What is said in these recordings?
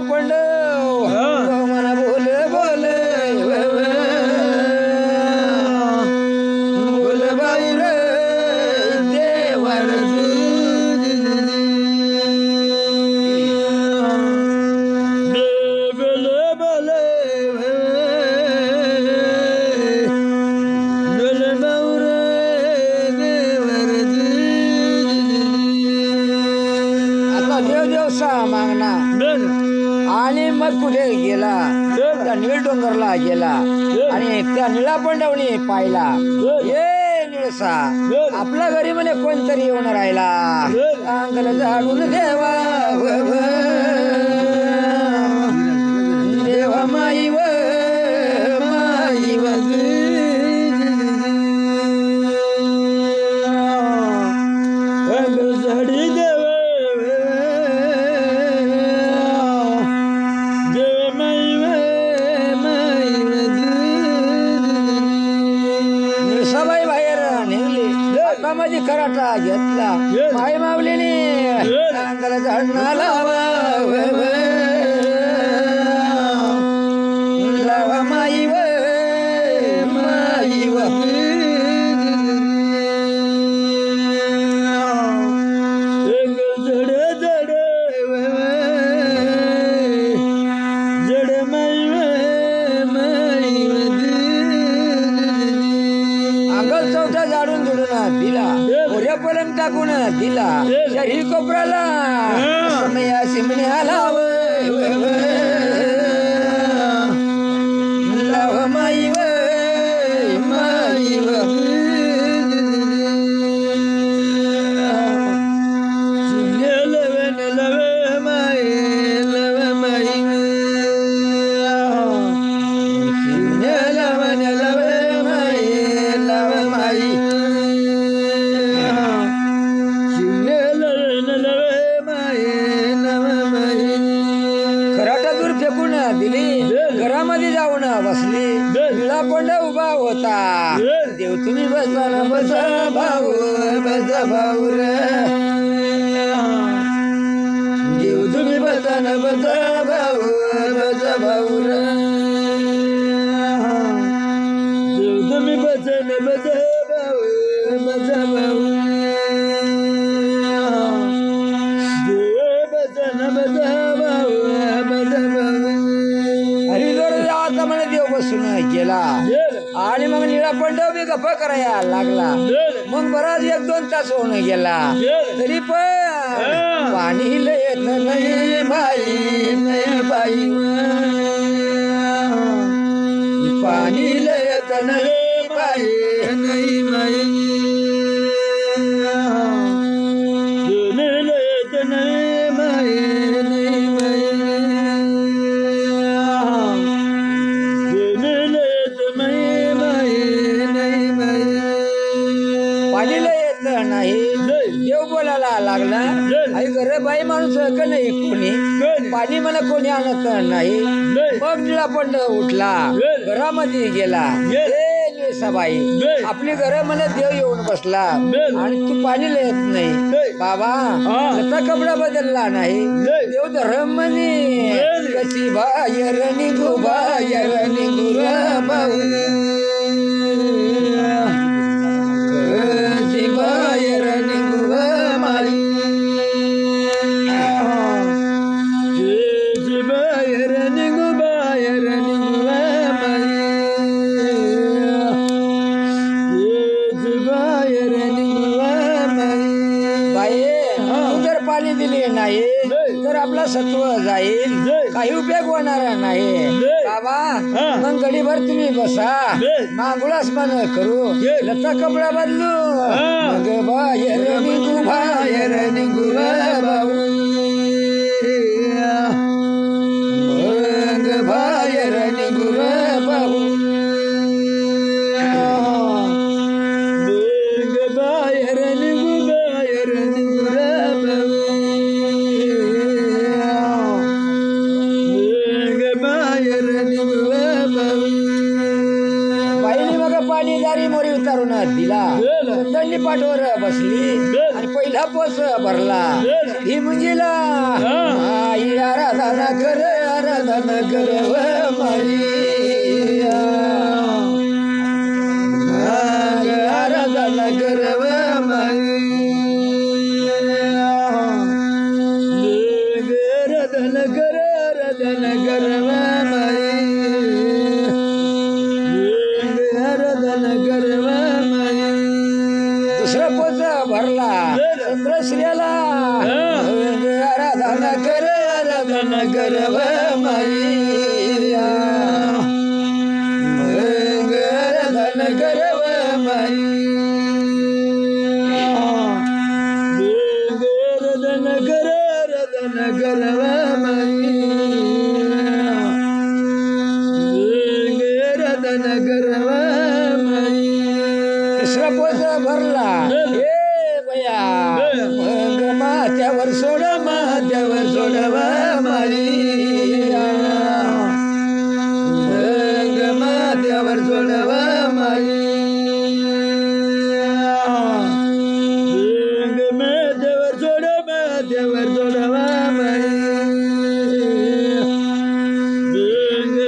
पंड मना बोल बोल बोल बाऊर देवर मागना आणि मग कुठे गेला त्या निळ डोंगरला गेला आणि त्या निळा पंडवणी पाहिला ये निळसा आपल्या घरी म्हणे कोणतरी येऊन राहिला अंगल झाडून देवा देवा माई व माई व झाडी देवा माझी कराटा घेतला माय माऊलीने अंगाला झाडणा लावा लावा माई व माई व जड जड जड माई व माई अंगल चौथा झाडून झुडून दिला पलंग टाकून दिला शरीर कोपराला समया सिमणे आलाव लाव माई व माई व घरामध्ये जाऊन बसली निळा पंड उभा होता देव तुम्ही बसा बसा भाऊ बसा भाऊ देव तुम्ही बसा बसा भाऊ बसा भाऊ देव तुम्ही बसा बसा भाऊ बसा भाऊ देव बसा बसा भाऊ बसा भाऊ म्हणे देव बसून गेला आणि मग निळा पंडव बी गप्पा करायला लागला मग बराच 1-2 तास होऊन गेला तरी पण पाणी येत नाही बाई नाही बाई पाणी येत नाही बाई नाही बाई येत नाही बाई नाही बाई नाही देव बोलायला लागला आई घरे बाई माणूस का नाही कोणी पाणी मला कोणी आणत नाही मग निळा पंड उठला घरामध्ये गेला सबाई आपली घर मला देव येऊन बसला आणि तू पाणी येत नाही बाबा आता कपडा बदलला नाही देव धर्म म्हणे कशी बाहेर निघू बाहेर निघू भाऊ बाहेर निघू माई बाहेर निघू बाहेर निघू बाहेर निघू बाई तू जर पाणी दिले नाही तर आपला सत्व जाईल काही उपयोग होणार नाही बाबा मग गडीभर तुम्ही बसा मागुलास मन करू लता कपडा बदलू मग बाहेर निघू बाहेर निघू भाऊ मग बाहेर निघू भाऊ बाहेर निघू बाहेर निघू बाईने मग पाणीदारी मोरी उतारून दिला दंडी पाठवर बसली आणि पहिला पोस भरला ही मुंजीला आई आराधना कर व माई आराधना कर व माई आराधना कर व माई आराधना कर व माई दुसरा पोच भरला चंद्र श्रेयाला आराधना कर व माई आराधना कर व माई आराधना कर व माई आराधना कर व माई तिसरा पोच भरला हे बया मग माथ्यावर सोड व माई मग माथ्यावर सोड व माई माथ्यावर सोड व माई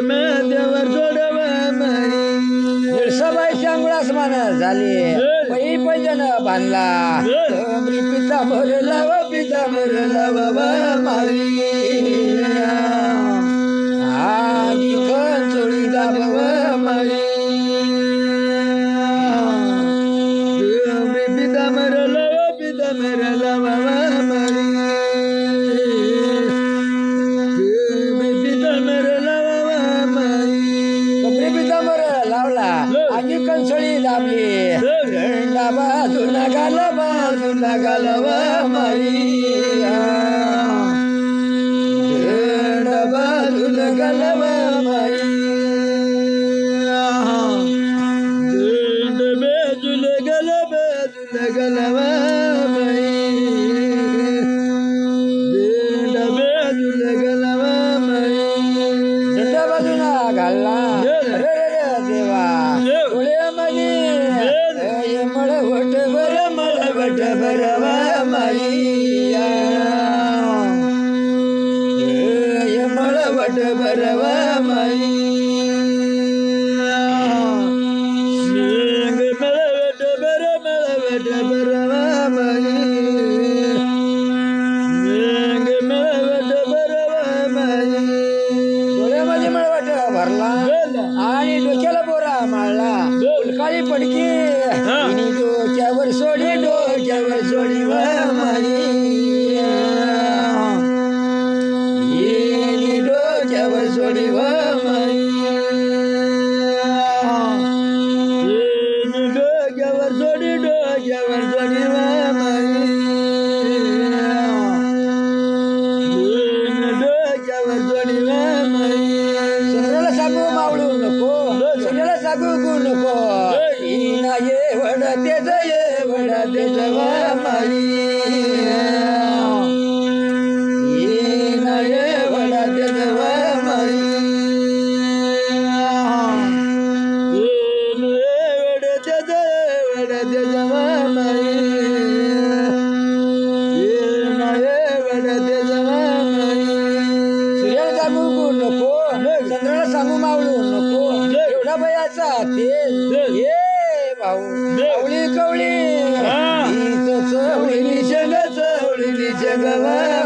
माथ्यावर सोड व माई सबाई चांगलाच मान झाली पै पैजन बांधला पिता भरला व माई आधी कंचोळी दाब व माई पिता मरला व माई पिता मरला व माई कपडे पिता लावला आधी कंचोळी दाबली दंडा बाजूला घाल व माई दंडा बाजूला घाल व माई दंड बाजूला घाल व माई दंड बाजूला घाल व माई दंड बाजूला घालला रे देवा डोळ्यामध्ये मळवट बर व माई मळवट बर व माई मळवट बर व माई मळवट बर व माई डोळ्यामध्ये मळवट भरला आणि डोक्याला बोरा माळला उलकाळी पडकी डोक्यावर सोडी व माई डोक्यावर सोडी व माई डोक्यावर सोडी व माई डोक्यावर सोडी व माई सूर्याला सांगू मावळू नको सूर्याला सांगू नको ये वड तेज व माई ये वड तेज व माई वड तेज व माई वड तेज व माई सूर्याला सांगू नको चंद्राला सांगू मावळू नको एवढा बयाचा तेज ये भाऊ कवळी चवळीनी जग व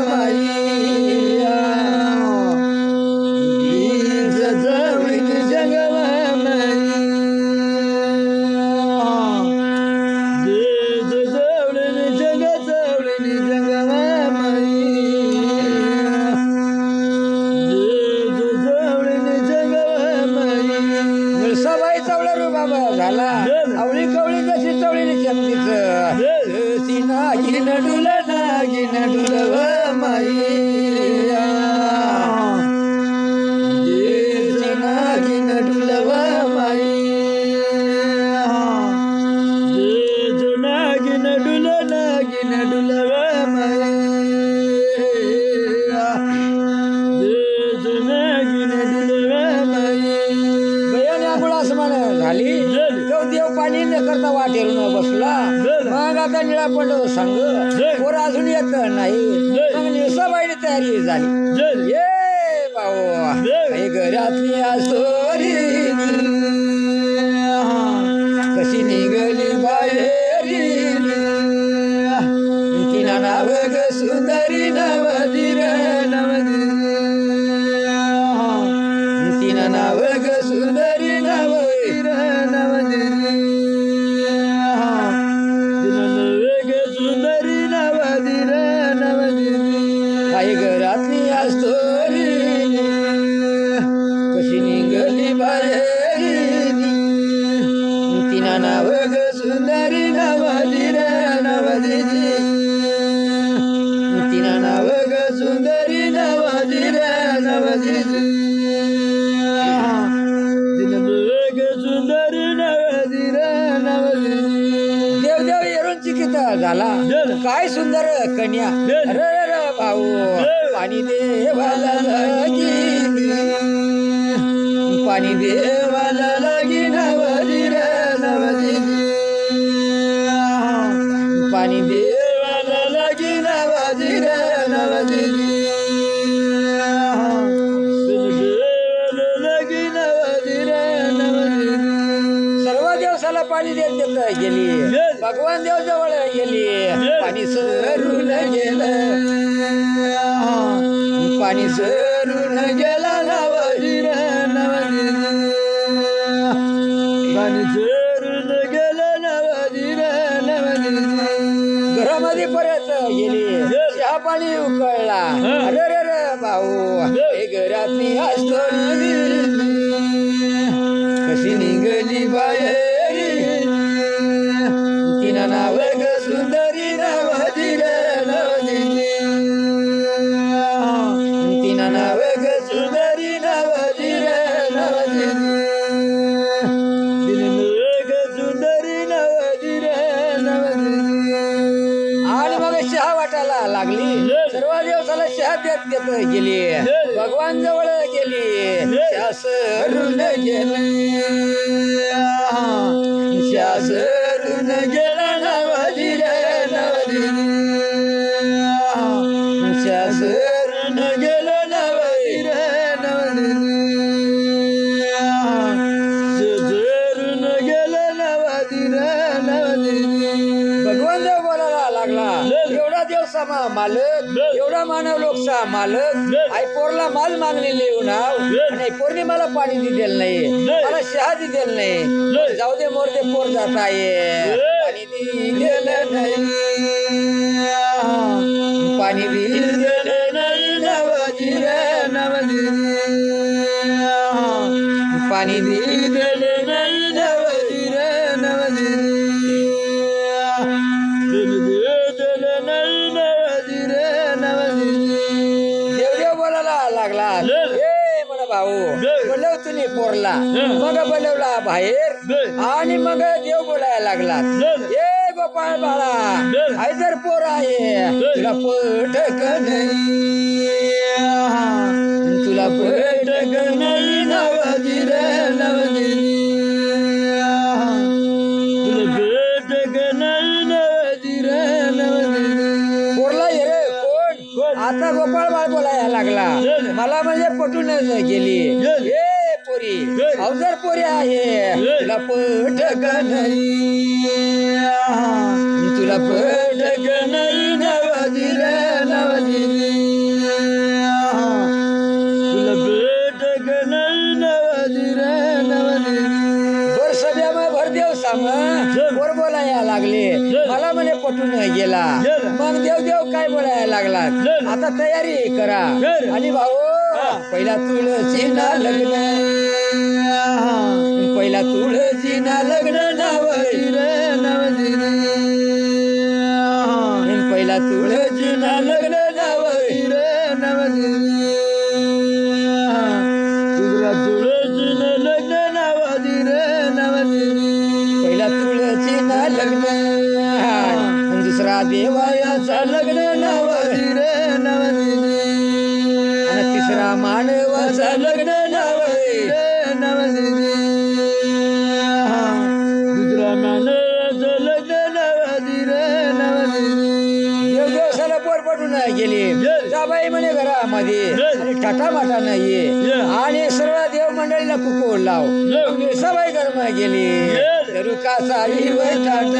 माई चवळीनी जग व माई चवळीनी जग व माई चवळीनी जग व माई सबाई चवळा रुबाबा झाला आवळी कवळी जशी चवळीने चमकीच नागिन डुल व माई नागिन डुल व माई नागिन डुल व माई नागिन डुल व माई बयाने आंघोळास म्हण झाली तो देव पाणी न करता वाटेरून बसला मग आता निळा पंड सांग पोर अजून येत नाही मग निळसाबाईने तयारी झाली ये भाऊ काही घरातली आसोरी कशी निघली बाहेरी तिना नाव ग सुंदरी नवधीर तिना नाव ग सुंदरी नवधीर सुंदरी नवधीर काही घरातली आसोरी कशी निघली बाहेरी तिना नाव ग सुंदरी नवधीर तिना नाव ग सुंदरी नवधीर सुंदरी नवधीर देव देव येरून चिकित्सा झाला काय सुंदर कन्या र र भाऊ पाणी देवाला लागी पाणी देवाला लागी नवधीर पाणी देवाला लागी नवधीर सर्व दिवसाला पाणी देत देत गेली भगवान देव जवळ गेली पाणी सरून गेलं पाणी सरून गेला नवधीर पाणी सरून गेलं नवधीर घरामध्ये परत गेली चहा पाणी उकळला अरे रे रे भाऊ हे घरातली असतो कशी निघली बाहेरी तिना नाव ग सुंदरी नवधीर तिना नाव ग सुंदरी नवधीर सुंदरी नवधीर आणि मग चहा वाटायला लागली सर्व दिवसाला चहा देत देत गेली भगवान जवळ गेली चहा सरून गेली चहा सरून गेला नवधीर चहा सरून गेला नवधीर सरून गेला नवधीर भगवान देव बोलायला लागला एवढा देव समा मालक एवढा मानव लोकसा मालक आई पोरला माल मागणी लिहून नाही पोरने मला पाणी दिलेलं नाही मला चहा दिलेलं नाही जाऊ दे मोर दे पोर जात आहे पाणी दिलेलं नाही पाणी दिलेलं नाही नवधीर पाणी दिलेलं नाही नवधीर देवदेव बोलायला लागला ए मला भाऊ बोलव तुम्ही पोरला मग बोलवला बाहेर आणि मग देव बोलायला लागला ए गोपाळ बाळा आई जर पोर आहे तुला पटक नाही तुला पटक नाही नवधीर तुला पटक नाही नवधीर पोरला ये रे कोण आता गोपाळ बाळ बोलायला लागला मला म्हणजे पटून गेली ए पोरी अवजर पोरी आहे तुला पटक नाही तुला पटक नाही नवधीर तुला पटक नाही नवधीर बर सध्या मग भरदेव साम वर बोलायला लागले मला म्हणे पटून गेला मग देव काय बोलायला लागला आता तयारी करा आणि भाऊ पहिला तुळशी ना लग्न पहिला तुळशी ना लग्न नवधीर पहिला तुळशी ना लग्न नवधीर दुसरा तुळशी ना लग्न नवधीर पहिला तुळशी ना लग्न दुसरा देवायाचा लग्न नवधीर आणि तिसरा मानवाचा लग्न नवधीर दुसरा मानवाचं लग्न नवधीर देव देवसाला पोर पटून गेली जाबाई म्हणे घरा गावामध्ये ठटामाटा नाहीये आणि सर्व देव मंडळीला कुकू लाव सवय कर्म गेली रुका साई वैठाट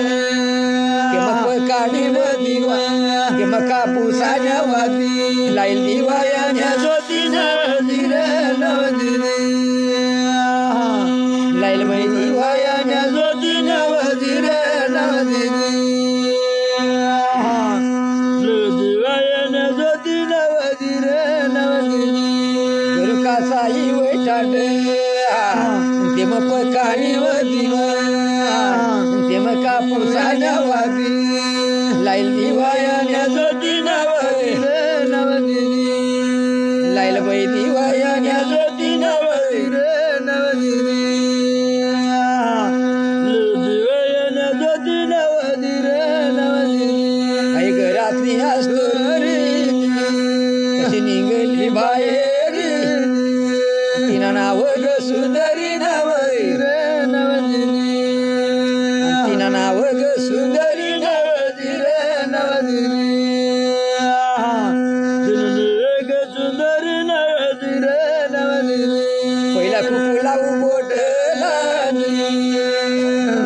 मग काढी व दिवा मग कापूसाच्या वाती लाईल दिवाया ज्योती नवदिर लाईल बाई दिवाया ज्योती नवदिर ज्योती नवदिर रुका साई वैठाट ते मग काढी व दिवा ते मग कापूसाच्या वाती लाईल दिवाया ज्योती नवदिर लाईल बाई दिवाया ज्योती नवदिर ज्योती नवदिर आई घरातली असतो रे कशी निघली बाहेर तिना नाव ग सुंदरी नवदिर तिना नाव ग सुंदरी नवदिर पहिला कुकू लावू बोटला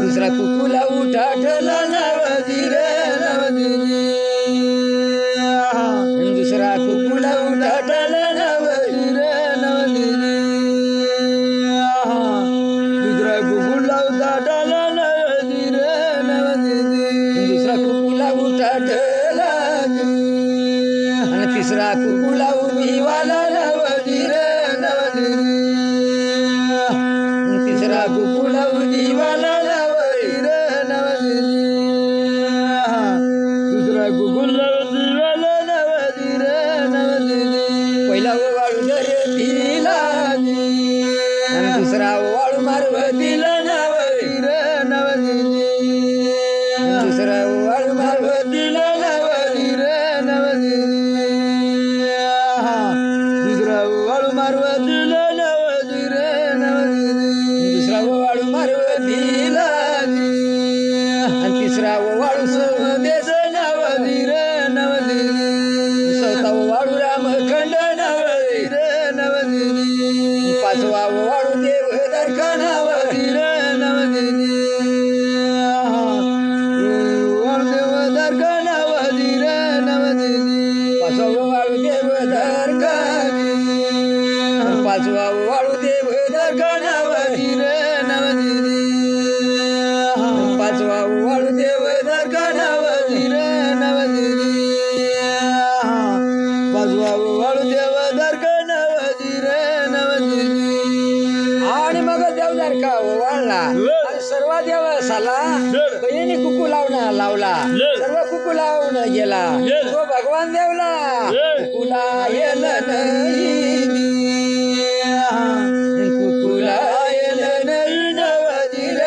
दुसरा कुकू लावू ठाठला नवदिर दुसरा कुकू लावू ठाठला नवदिर दुसरा कुकू लावू ठाठला नवदिर दुसरा कुकू लावू ठाठला आणि तिसरा कुकू लावू दिवाला नवदिर तिसरा कुकू लावू दिवाला नवदिर दुसरा कुकू लावू दिवाला नवदिर पहिला वाळू दर्याला आणि दुसरा वाळू मारवतीला नवदिर दुसरा वाळू मारवतीला नवदिर दुसरा वाळू मारवतीला नवदिर दुसरा वाळू मारवतीला आणि तिसरा वाळू सौदेश नवदिर चौथा वाळू रामखंड नवदिर पाचवा वाळू देवदर्का नवदिर देवदर्का नवदिर पाचवा वाळू देवदर्का पाचवा वाळू देवदर्का नवदिर पाचवा वाळू देवदर्का नवदिर पाचवा वाळू देवदर्का नवदिर आणि मग देवदर्का वाळला आणि सर्व देवसाला बहिणी कुकू लावला सर्व कुकू लावून गेला तो भगवान देवला कुकूला येल नाही कुकूला येल नाही नवदिर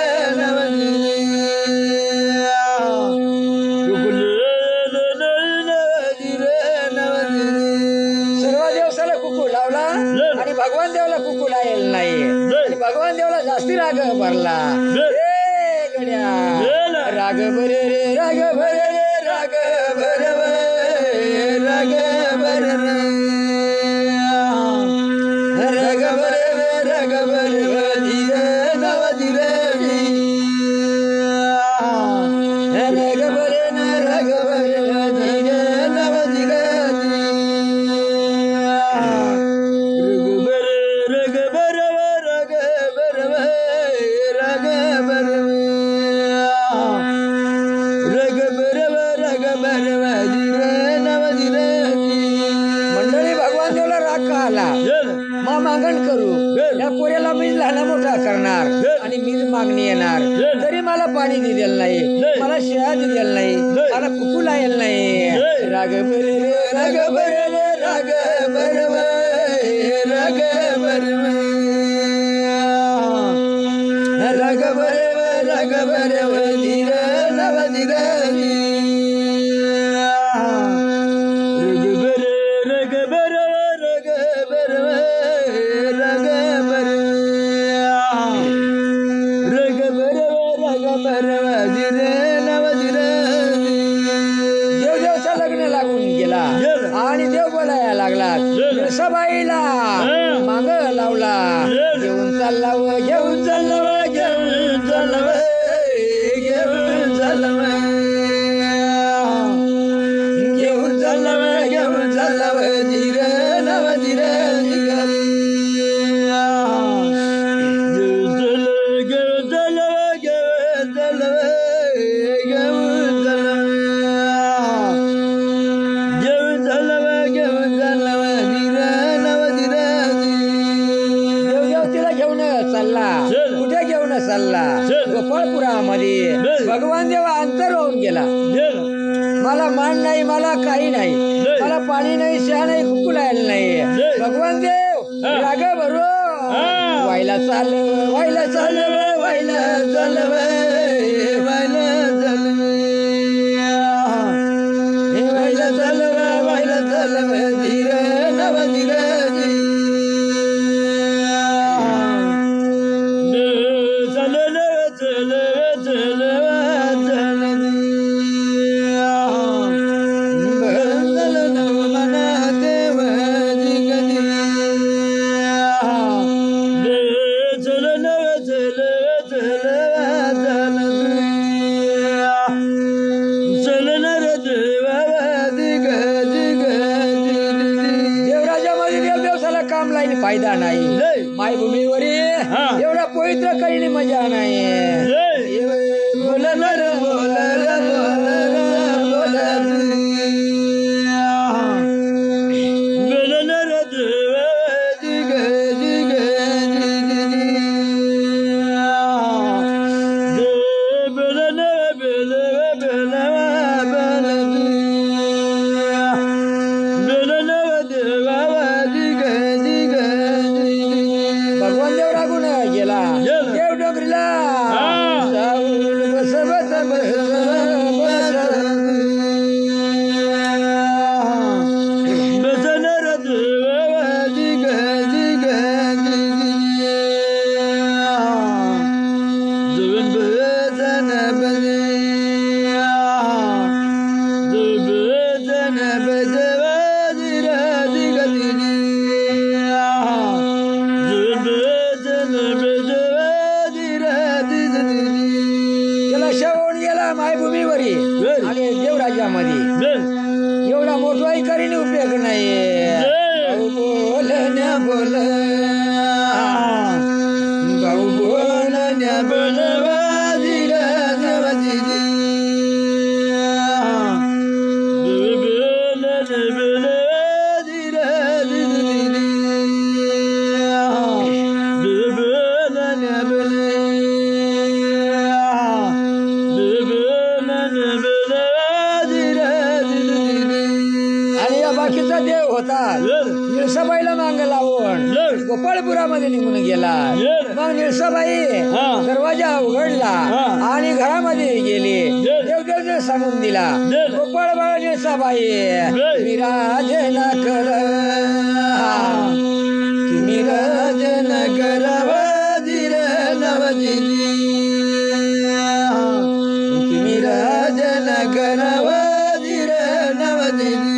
सर्व देवसाला कुकू लावला आणि भगवान देवला कुकूला येल नाही आणि भगवान देवला जास्ती राग भरला राग भरे रे राग भरे रे राग भरव राग भर राग भरे राग भरव धीर नवदिर राग भरे न राग भरव धीर नवदिर रग भरव राग भरव राग भरव मंडळी भगवान देवला राग का आला मा मागण करू या पोऱ्याला मी लहान मोठा करणार आणि मीच मागणी येणार तरी मला पाणी दिलेलं नाही मला शिळा दिलेला नाही मला कुकू लायल नाही राग भरे रे राग भरे रे राग भरव राग भरव राग भरव राग भरव धीर नवदिर देव देवचा लग्न लागून गेला आणि देव बोलायला लागला चालला गोपाळपुरामध्ये भगवान देव अंतर होऊन गेला. मला मान नाही, मला काही नाही, मला पाणी नाही, शहा नाही, कुकुलायला नाही. भगवान देव राग भरो व्हायला चाल, व्हायला चाल, व्हायला चाल, व्हायला चाल, व्हायला चाल, व्हायला चाल, धीर नव धीर फायदा नाही. मायभूमीवर एवढा पवित्र काही मजा नाही. बोल नर बोल मायभूमीवरी आणि देवराजामध्ये एवढा मोठवाही करीने उपयोग नाही. बोलण्या बोल भाऊ बोलण्या बोल बाकीचा देव होता. निळसाबाईला मांग लावून गोपाळपुरामध्ये निघून गेला. मग निळसाबाई दरवाजा उघडला आणि घरामध्ये गेली. देव सांगून दिला गोपाळबाळ निळसाबाई विराज न कर, तुम्ही राज न करावा धीर नवदिनी, तुम्ही राज न करावा धीर नवदिनी.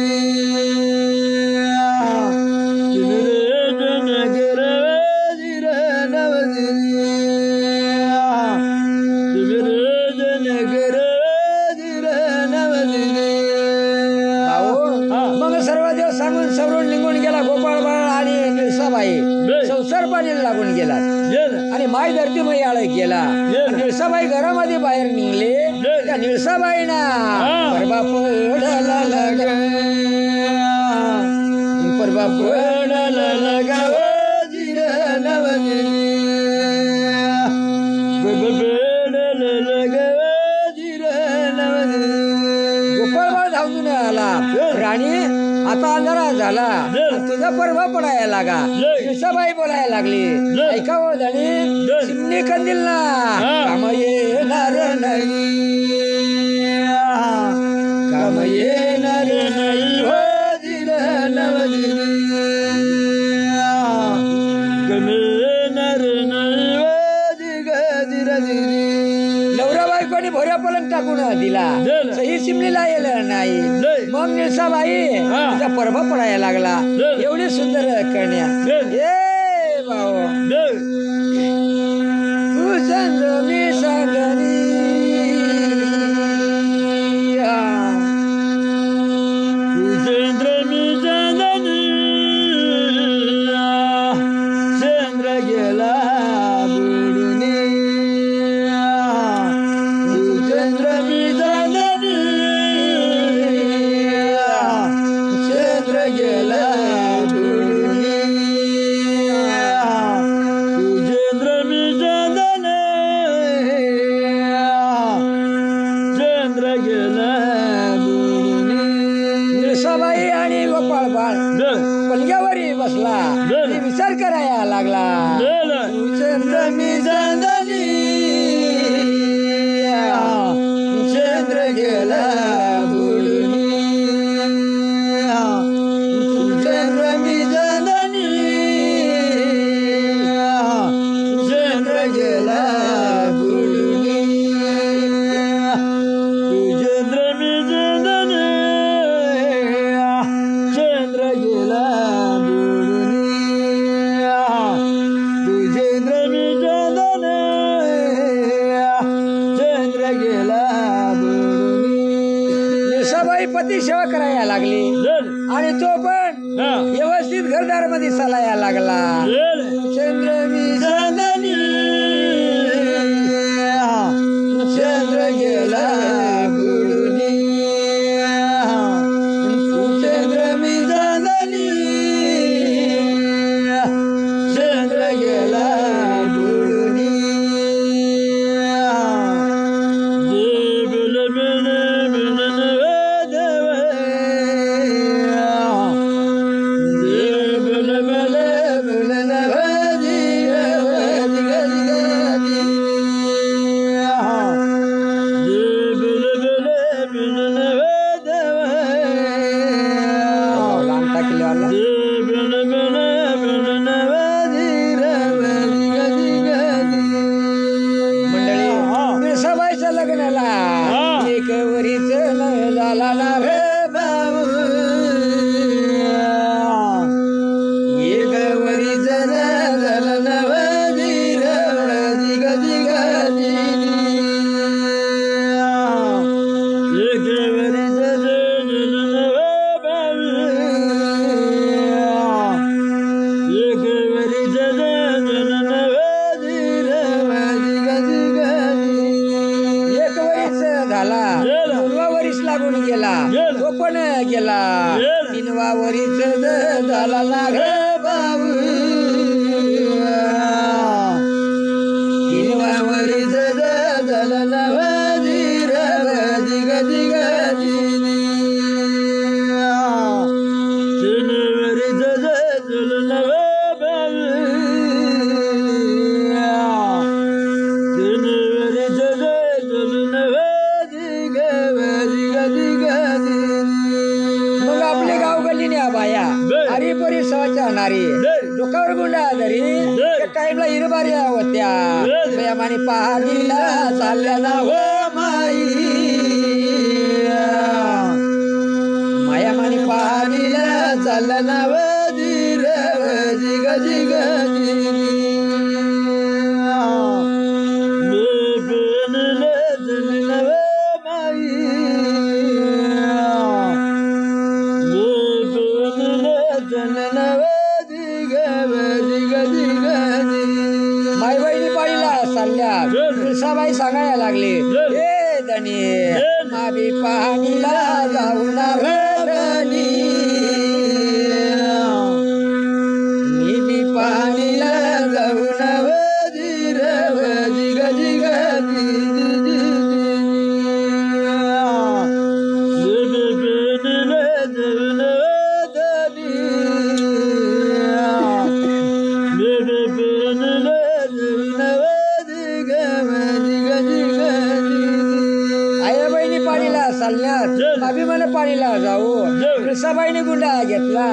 मग सर्व देव सांगून सवरून निघून गेला. गोपाळबाळ आणि निळसाबाई संसार पाणी लागून गेला आणि माय धरती मैयाळ गेला. निळसाबाई घरामध्ये बाहेर निघले. त्या निळसाबाईना परबा पडला लाग, परबा पडला लागाव धीर नवदिनी, गोपाळबाळ धावून आला. राणी आता अंधारा झाला, तुझा परवा पडायला लागा. निळसाबाई बोलायला लागली ऐकावं धणी चिमणी कंदील ना काम येणार नाही, काम येणार नाही हो धीर नवदिनी, काम येणार नाही हो धीर दिनी. नवरा बायकोनी भोऱ्या पलंग टाकून दिला, सही चिमणीला येलं नाही. मग निळसाबाई तिचा परभा पडायला लागला. एवढी सुंदर कन्या ए भाऊ तू सांग मी सांगनी, तू चंद्र मी चांदणी, चंद्र गेला बुडून, तू चंद्र मी चांदणी, चंद्र गेला बुडून. कराया लागला चंद्र मी चांदणी चंद्र गेला बुडून चंद्र मी चांदणी चंद्र गेला बुडून चंद्र मी चांदणी चंद्र गेला पती सेवा करायला लागली आणि तो पण व्यवस्थित घरदार मध्ये चालायला लागला चंद्र मी चांदणी चंद्र गेला बुडून चंद्र मी चांदणी चंद्र गेला बुडून एक वरीच झाला ना रे बाबू एक वरीच झाला ना वजीर दिग दिग एक वरीच झाला ना बाबू एक वरीच झाला ना वजीर दिग दिग एक वरीच झाला 2 वरीस लागून गेला तो पण गेला 3वा वरीच झाला ना रे बाबू 3वा वरीच झाला ना वजीर दिग दिग 3 वरीच झाला ना बाबू 3 वरीच झाला ना मग आपले गाव गल्लीने बाया हरी परिसराच्या नारी डोकावर गुंडा धरी त्या टाईमला हिरबाऱ्या होत्या प्रेमाने पहाडीला चालल्या ना हो माई मायामाने पहाडीला चालल्या ना वजीर दिग दिग माई बहिणी पाळीला चालल्या तुळसाबाई सांगायला लागले हे धनी माबी पाणीला जाऊन धनी मी बी पाणीला जाऊन वजीर दिग दिग आया बहिणी पाणीला चालल्यात माबी मला पाणीला जाऊ तुळसाबाईने गुंडा घेतला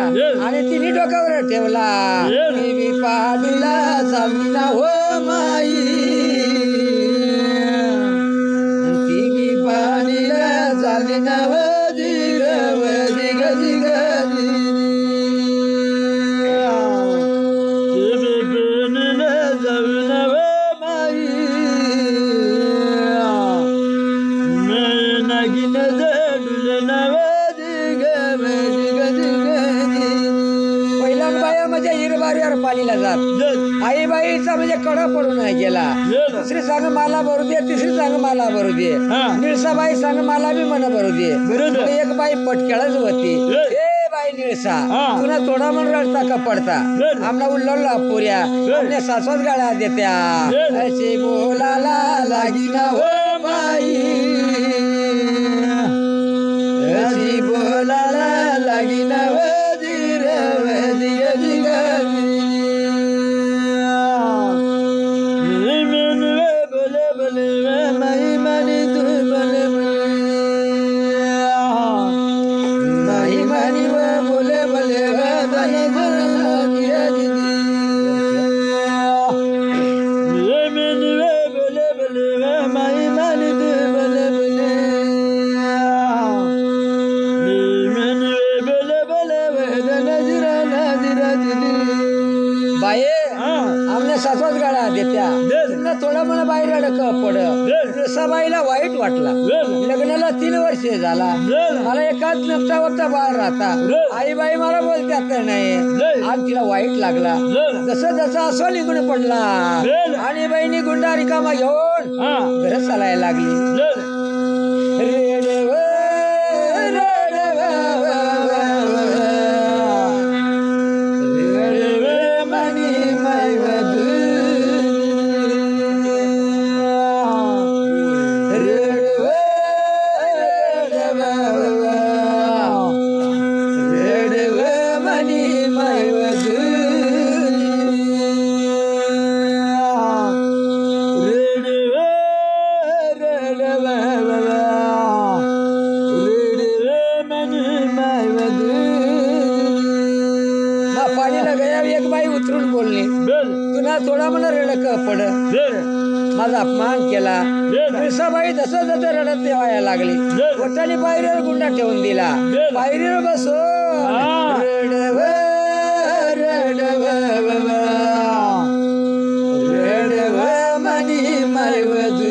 आणि तिने डोक्यावर ठेवला मी बी पाणीला चालला हो माई ती बी पाणीला चालली ना वजीर दिग दिग पाणीला जात आई बाईचा म्हणजे कडा पडून गेला दुसरी सांग मला भरू दे तिसरी सांग मला भरू दे निळसाबाई सांग मला बी मन भरू दे एक बाई पटकेळच होती ए बाई निळसा तुला थोडा मन रडता का पडता आमना उल्लवला पुऱ्या आपल्या सासवत गाळ्या देत्या असे बोलाला लागिना हो बाई अशी बोलाला लागिना वजीर दिग दिग म्हणे सासवाच गाडा देत्या त्यांना थोडा मला बाहेर अडक पड रसाबाईला वाईट वाटला लग्नाला 3 वर्ष झाला मला एकाच नष्टावरचा बाळ राहता आई बाई मला बोलत्यात नाही आज तिला वाईट लागला जसं जसं असं निघून पडला आणि बहिणी गुंडा रिकामा घेऊन घर चालायला लागली थोडा मला रडक पड माझा अपमान केला रसाबाई जसं जसं रडत व्हायला लागली पोटाने पायरीवर गुंडा ठेवून दिला पायरीवर बसो रडव रडव रडव मनी मायवधू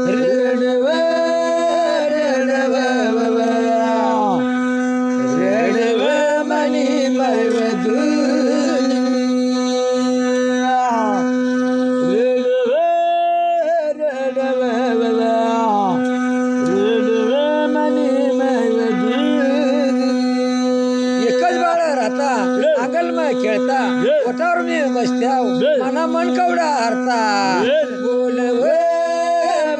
रडव रडव रडव मनी मायवधू खेळता पोटावर मी बसत्या मना मन कवडा हरता बोलव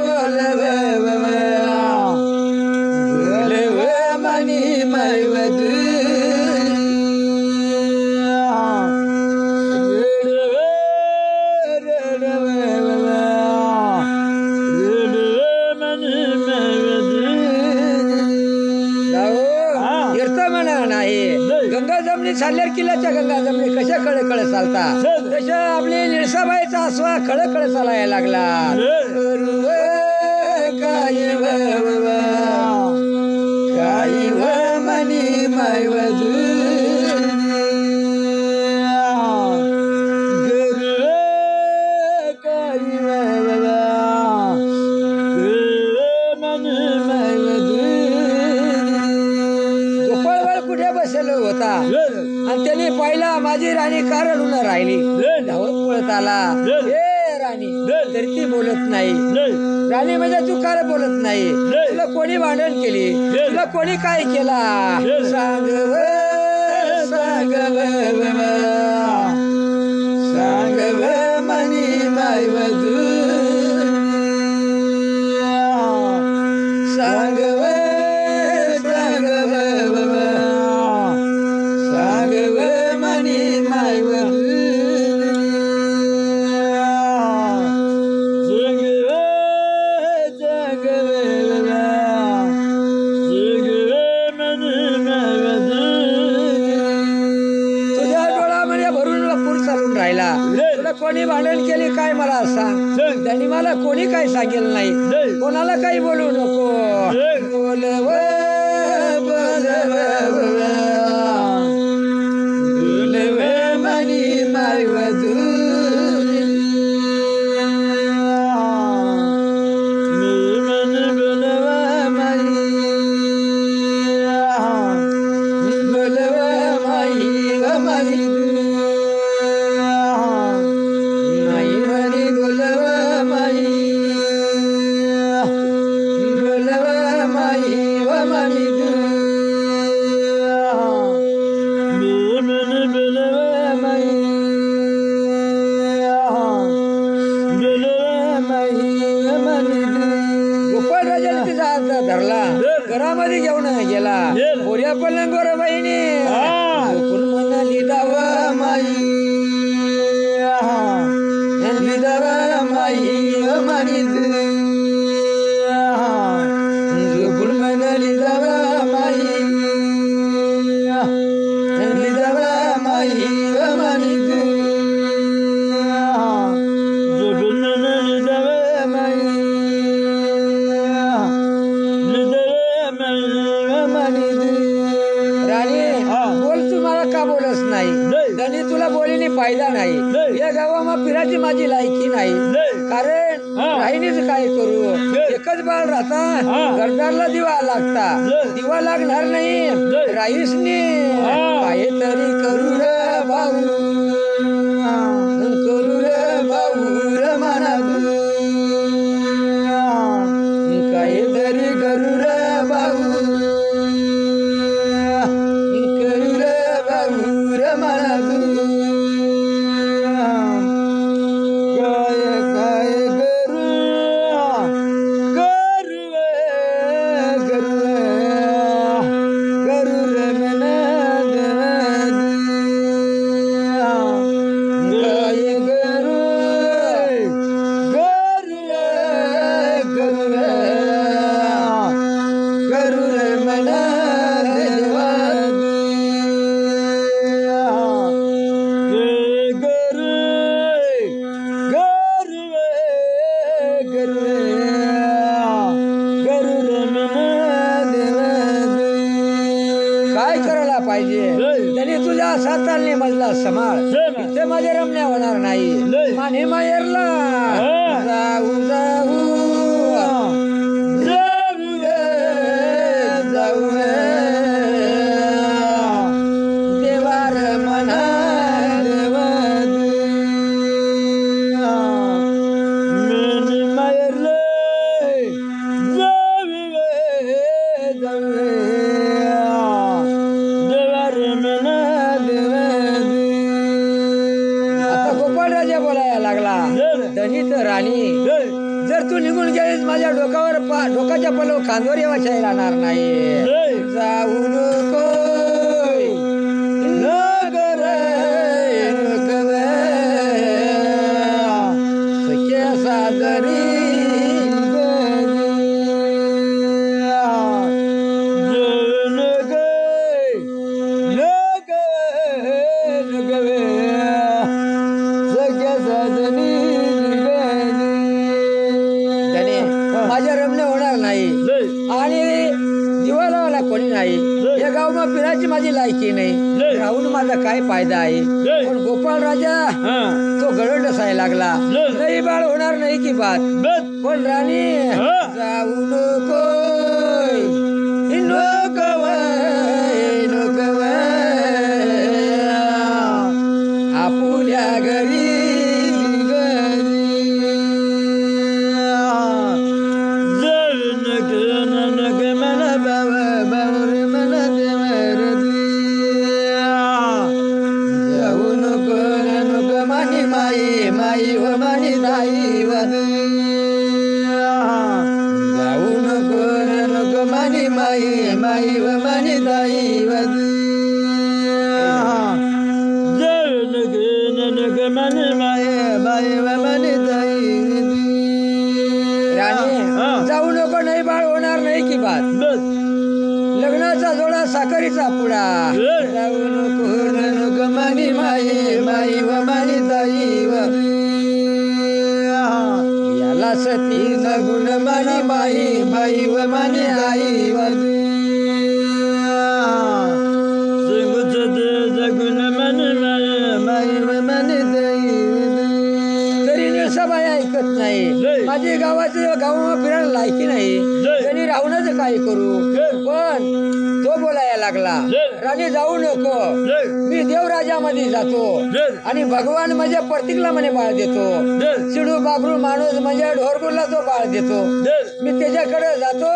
बोलव बोलव मनी मायवधू गंगा जमनी चालल्यावर किल्ल्याच्या गंगा जमनी कशा कळे कळे चालता तशा आपली निळसाबाईचा आसवा खळ खळ चालायला लागला काय मनी मायवधू होता आणि त्याने पाहिला माझी राणी का रडून राहिली धावत पळत आला हे राणी तरी ती बोलत नाही राणी म्हणजे तू काय बोलत नाही तुला कोणी भांडण केली तुला कोणी काय केला सांग सांग सांग मनी मायवधू सांग कोणी भांडण केली काय मला सांग त्यांनी मला कोणी काय सांगेल नाही कोणाला काही बोलू नको बोलव बोलव बोलव मनी मायवधू धरला घरामध्ये घेऊन गेला बोऱ्या पलंगोर बहिणी म्हणाली दावा माई दावा माई म्हणाली दावा माई दावा माई राणी बोल तू मला का बोलस नाही धनी तुला बोलीने फायदा नाही या गावामा फिरायची माझी लायकी नाही कारण राहिनीच काय करू एकच बाळ राहता घरदारला दिवा लागता दिवा लागणार नाही राईसनी काहीतरी करू रे भाऊ करू रे भाऊ रे म्हणा काहीतरी करू रे भाऊ करू रे भाऊ रे म्हणा सातालने मजला समाळ इथे माझे रमण्या होणार नाही माने माहेरला जाऊ जाऊ जाऊ जाऊ देवार म्हणा माहेरले जाऊ धनी तर राणी जर तू निघून गेलीस माझ्या डोकाच्या पलव खांदवर येवाच्या राहणार नाही जाऊ नको सागरी माझ्या रमणे होणार नाही आणि दिवा लावायला कोणी नाही या गावमा फिरायची माझी लायकी नाही राहून माझा काय फायदा आहे पण गोपाळ राजा तो गळंड असायला लागला नाही बाळ होणार नाही की बात पण राणी जाऊ नको आपुल्या घरी माई व मनी दाई वन जाऊ नको नको मनी माई माई व मनी दाई वन जाऊ नको नको मनी माई माई व मनी दाई राणी जाऊ नको नाही बाळ होणार नाही की बात लग्नाचा जोडा साखरीचा पुडा जाऊ नको नको मनी माई माई व मनी दाई वन याला सती गुण मनी माई माई व मनी आई गुण मनी माई व मनी तरी निळसाबाई ऐकत नाही माझी गावाच्या गावा फिरायला लायकी नाही त्यांनी राहूनच काय करू पण तो बोलायला लागला राणी जाऊ नको मी देवराजामध्ये जातो आणि भगवान माझ्या प्रतीकला म्हणे बाळ देतो चिडू बाबरू माणूस म्हणजे ढोरगुरला तो बाळ देतो मी त्याच्याकडे जातो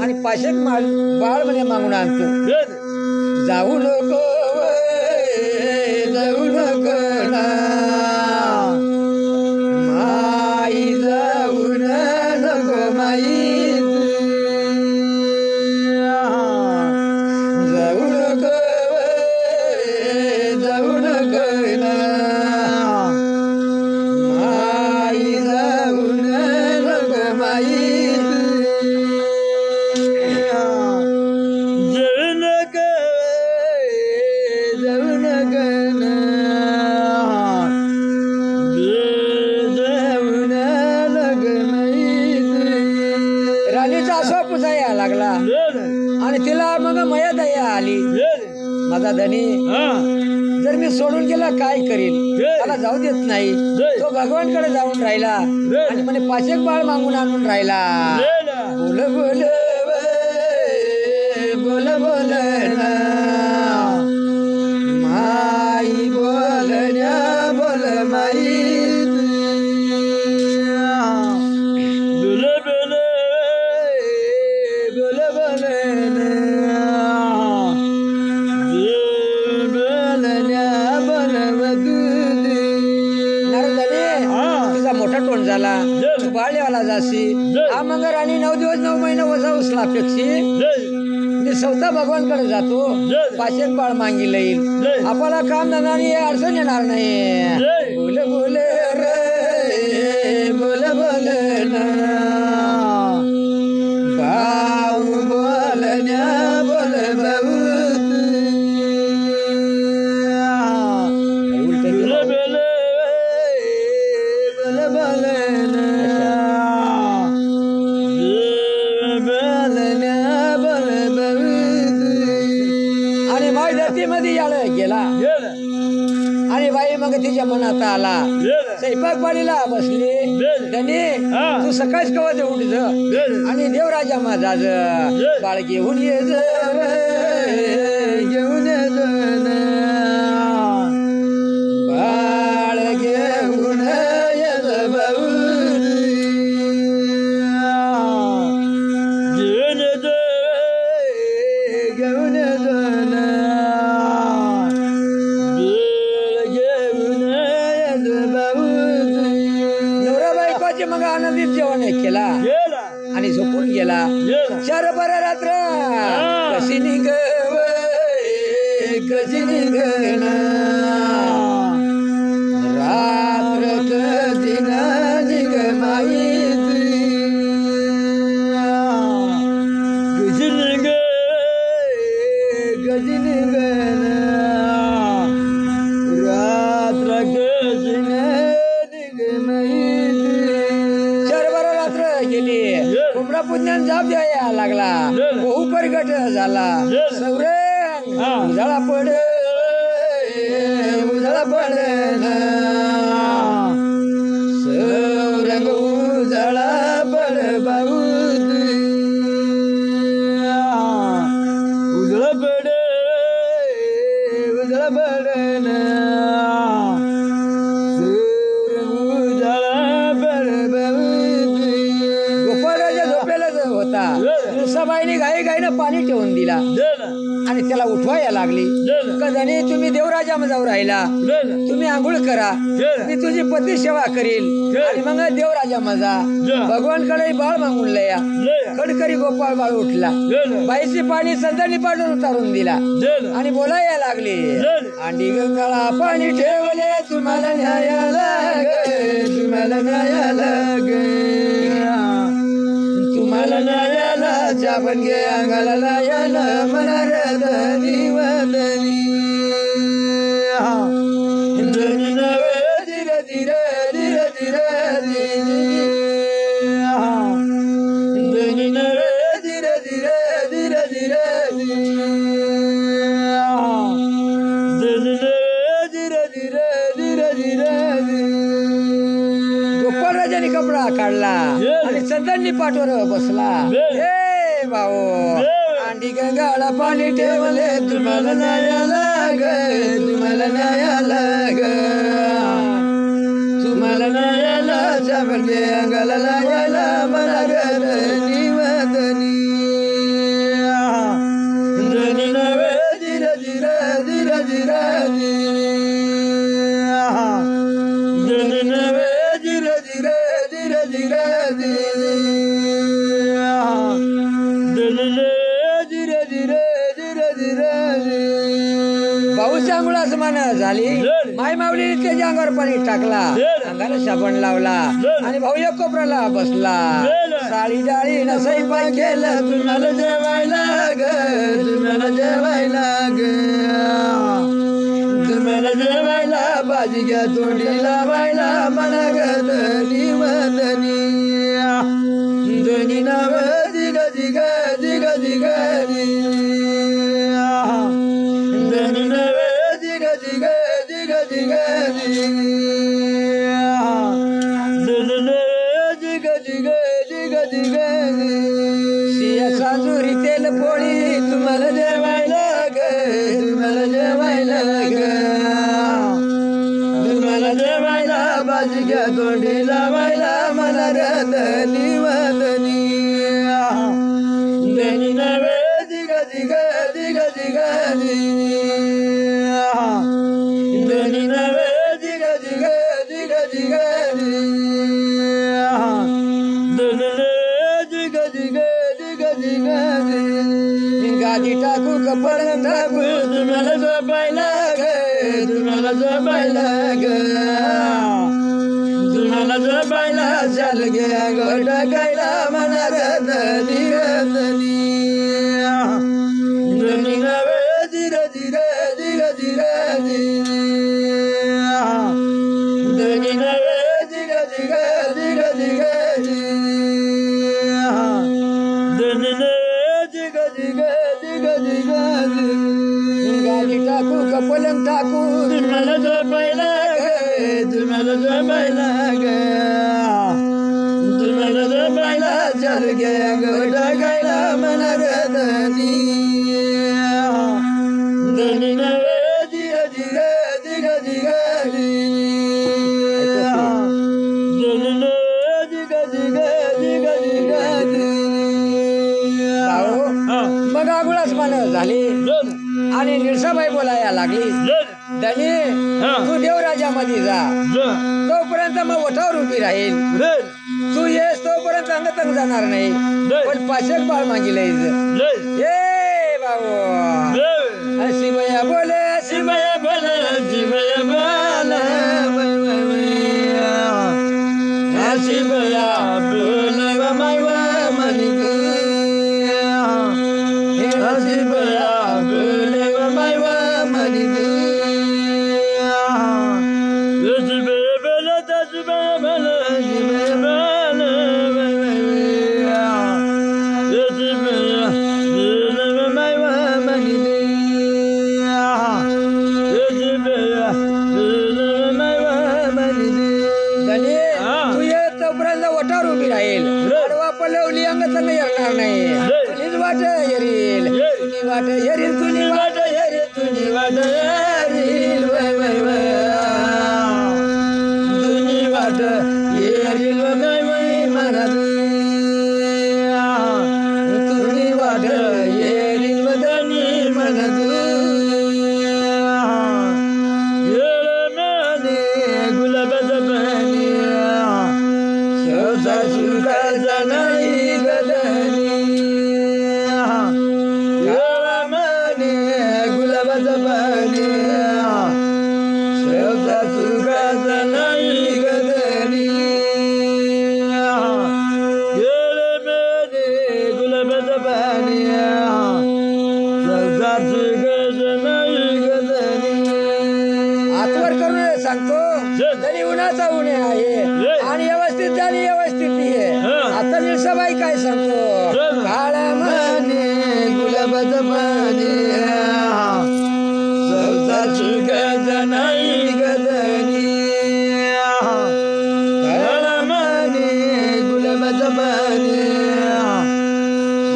आणि पाशेक बाळ म्हणे मागून आणतो जाऊ नको जाऊ नको ना माई जाऊ नको माई जर मी सोडून गेला काय करील त्याला जाऊ देत नाही तो भगवानकडे जाऊन राहिला आणि म्हणे पाचक बाळ मागून आणून राहिला बोल बोल बोल बोल माई बोलण्या बोल माई बोल बोल बोल बोल बोलण्या बोल तुझा मोठा तोंड झाला तू बाळेवाला जाशी हा मग राणी 9 दिवस 9 महिने वजा उचला अपेक्षी मी स्वतः भगवानकडे जातो पाचक बाळ मागी लईल आपल्याला काम धंदा आणि अडचण येणार नाही बोल बोल रे बोल बोल भाऊ बोलण्या बोल भाऊ मध्ये गेला आणि बाई मग तिच्या मनात आला स्वयंपाक पाडीला बसली धनी तू सकाळीच कवा उठ आणि देवराजा माझा बाळ घेऊन ये घेऊन बाळ घेऊन भाऊ घेऊन मग आनंदित जेवण केला आणि झोपून गेला 4 बारा रात्र कशी निघ कशी निघ रात्र कधी निघ माई कशी निघ कशी निघ रात्र कशी निघ माई गेली कोंबडा पुण्यान जाप द्यायला लागला बहु परगट झाला सौरंग उजाळा पड उजाळा पड सौरंग उजाळा पड भाऊ उजाळा पड उजाळा पड तुळसाबाईने घाई घाईनं पाणी ठेवून दिला आणि त्याला उठवायला लागली कधनी तुम्ही देवराजा जाऊ राहिला तुम्ही आंघोळ करा मी तुझी पती सेवा करील आणि मग देवराजा माझा भगवानकडे बाळ मागून लया खडकरी गोपाळ बाळ उठला बाईची पाणी संदणी पाडून उतारून दिला आणि बोलायला लागली अंडी गंगाळा पाणी ठेवले तुम्हाला न्यायाला तुम्हाला न्यायाला तुम्हाला न्यायाला चापण घे अंगाला न्यायाला मनार धनी वदनी धनी नवे धीरे धीरे धीरे धीरे धनी नवे धीरे धीरे धीरे धीरे धनी नवे धीरे धीरे धीरे धीरे गोपाळ राजाने कपडा काढला आणि चंदननी पाठवर बसला हे भाऊ अंडी गंगाळा पाणी ठेवले तुम्हाला न्यायाला तुम्हाला न्यायाला तुम्हाला न्यायाला चापडले अंगाला न्यायाला मला धनी वदनी धनी नवे धीरे धीरे धीरे धीरे धनी नवे धीरे धीरे धीरे धीरे धीरे धीरे धीरे पाऊस अंघोळाच मान झाली माय माऊली त्याच्या अंगावर पाणी टाकला अंगाला साबण लावला आणि भाऊ एक कोपऱ्याला बसला साडी डाळी न स्वयंपाक केलं तुम्हाला जेवायला तुम्हाला जेवायला तुम्हाला जेवायला भाजी घ्या तोंडी लावायला मना धनी वदनी धनी नाव दिग दिग दिग दिग धनी नवे साजुरी तेल पोळी तुम्हाला जेवायला ग तुम्हाला जेवायला ग तुम्हाला जेवायला बाजी घ्या तोंडी लावायला मला रदनी वदनी दनी नवे दिग दिग दिग दिग दनी नवे दिग दिग दिग दिग गादी टाकू कपड टाकू तुम्हाला झोपायला ग तुम्हाला झोपायला ग तुम्हाला झोपायला चाल घ्या गोट गायला मना रदनी रदनी दनी नवे धीर धीर धीर धीर दनी नवे धीर धीर धीर धीर गाडी टाकू कपलंग टाकू तुम्हाला झोपायला ग तुम्हाला झोपायला ग तुम्हाला झोपायला चाल घ्या गोट गायला मना रदनी दनी नवे धीर धीर धीर धीर दनी नवे धीर धीर धीर धीर मग आगुळाच मान झाली आणि निळसाबाई बोलायला लागली धनी तू देवराजामध्ये जा तोपर्यंत मग ओठावर उभी राहील तू येस तोपर्यंत अंगतंग जाणार नाही पण पाचक बाळ मागिले ए बाबू शिवया बोले शिवया बोले शिवया बोले शिवया बोले माय मनी पलवली अंग संग येणार नाही तुझीच वाट येरील तुझी वाट येरील तुझी वाट येरील तुझी वाट येरील वय वय वय तुझी वाट येरील वय वय मला तुझी वाट येरील वदनी मला गुलाबाचा पाणी नाही गदनी गावामने गुलाबाचा पाणी शेवचा सुखाचा नाही गदनी गुलाबाचा पाणी शेवचा सुखाचा नाही गदनी आतवर करून सांगतो तरी उन्हाचा उन्हे आहे आणि व्यवस्थित झाली व्यवस्थित आहे आता निळसाबाई काय सांगतो काळा माने गुलाबाचा पाणी सौचा सुखाचा नाही गदनी काळा माने गुलाबाचा पाणी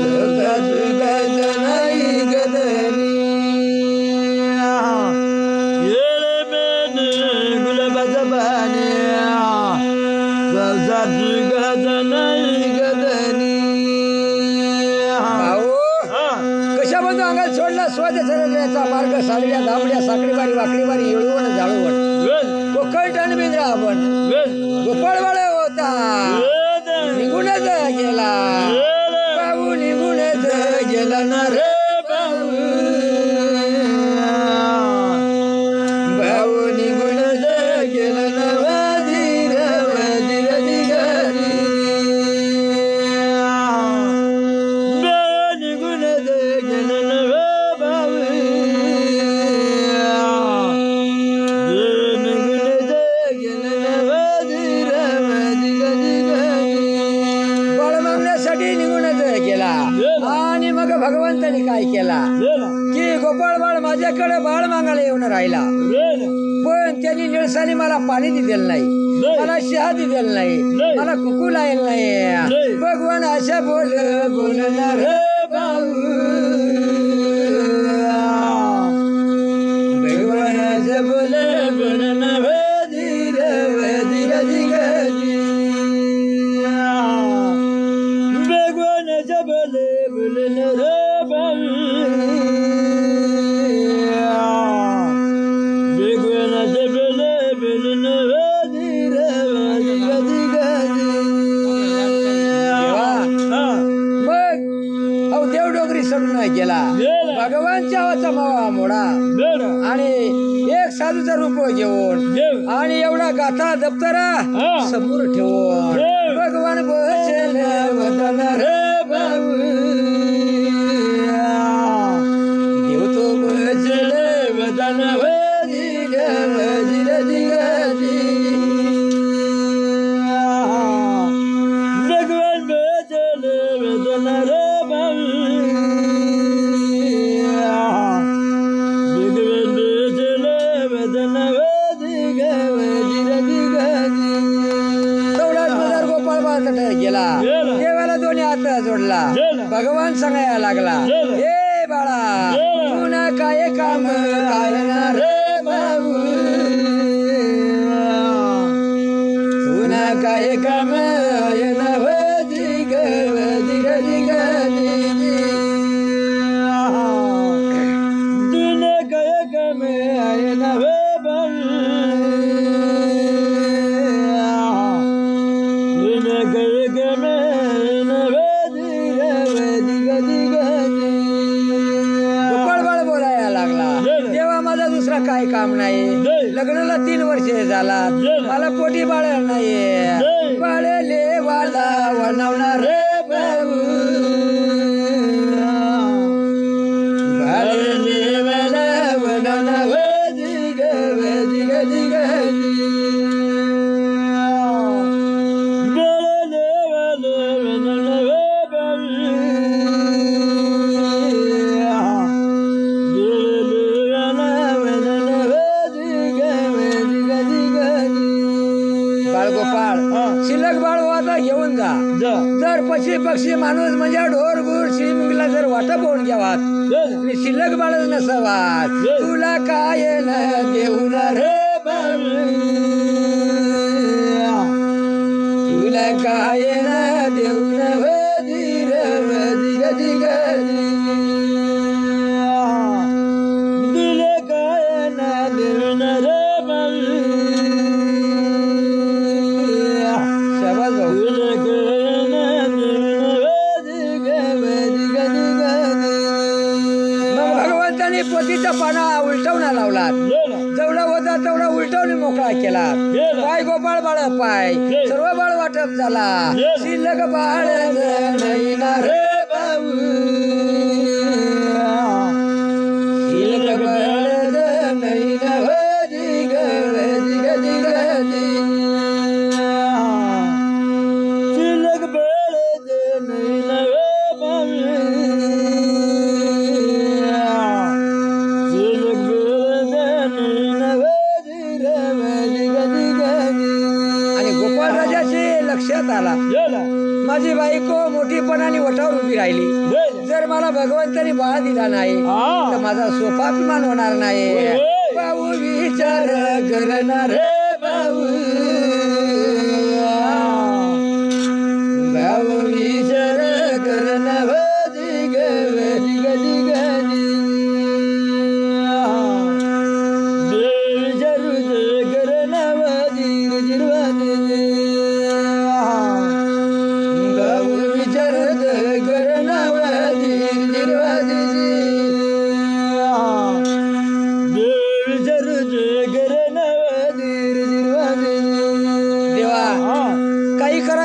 सौचा सुखाचा नाही गदनी गुलाबाचा पाणी सौचा सुखाचा नाही गदनी कशाबद्दल अंगात सोडला स्वदेशाचा मार्ग साडल्या दामड्या साखळीवारी वाकडीवारी येळवण जाळवण कोकळटण बिंद्रावण गोपाळवाड होता निघूनच गेला बाबू निघूनच गेला ना रे बाबू बाबू निघूनच गेला ना वजीर वजीर दिगरी निघूनच गेला ना बाबू निघूनच गेला ना वजीर वजीर दिगरी बाळ मागण्यासाठी निघूनच गेला आणि मग भगवंतानी काय केला की गोपाळ बाळ माझ्याकडे बाळ मागायला येऊन राहील प्यायला, पण त्यांनी निळसाने मला पाणी दिलेलं नाही, मला चहा दिलेला नाही, मला कुकू लायला नाही. भगवान अशा बोलणार भाऊ, भगवान अशा बोलणार धीर धीर धीर, भगवान अशा बोलणार भाऊ, भगवान अशा बोलणार धीर धीर धीर. मग देव डोंगरी सोडून गेला, भगवानच्या आवाचा मावा मोडा आणि एक साधूचा रूप घेऊन आणि एवढा गाथा दप्तरा समोर ठेवून भगवान बसले वदन रे भाऊ, देव तो बसले वदन वदिग वदिग दिग, भगवान बसले वदन रे भाऊ, गेला देवाला दोन्ही हात जोडला, भगवान सांगायला लागला, हे बाळा तुला काय काम काय ना रे भाऊ, तुला काय काम ना वदिग वदिग दिग, तुला काय काम ना काय काम नाही. लग्नाला 3 वर्ष झाला, मला पोटी बाळ नाही, बाळले वाला वनवणार रे भाऊ, बाळले वाला वनवणार वदिग वदिग दिग, बाळले वाला वनवणार शिल्लक बाळ वाटा घेऊन जा. जर पक्षी पक्षी माणूस म्हणजे ढोर गुर शिमला जर वाटा पोहून घ्यावात आणि शिल्लक बाळ नसावा, तुला काय न देऊन रे भाऊ, तुला काय न देऊन वधीर वधिग दिग, तुला काय न देऊन रे भाऊ. पोतीचा पाना उलटवणा लावला, जेवढा होता तेवढा उलटवणी मोकळा केला, पाय गोपाळ बाळ पाय सर्व बाळ वाटप झाला, शिल्लक बाळ नाही ना रे भाऊ, शिल्लक बाळ नाही ना वदिग वदिग दिग, शिल्लक बाळ नाही ना लक्षात आला, माझी बायको मोठीपणाने वटावर उभी राहिली, जर मला भगवंतानी बाळ दिला नाही तर माझा सोपाभिमान होणार नाही. भाऊ विचार करणार रे भाऊ, भाऊ विचार करणार वदिग वदिग दिग,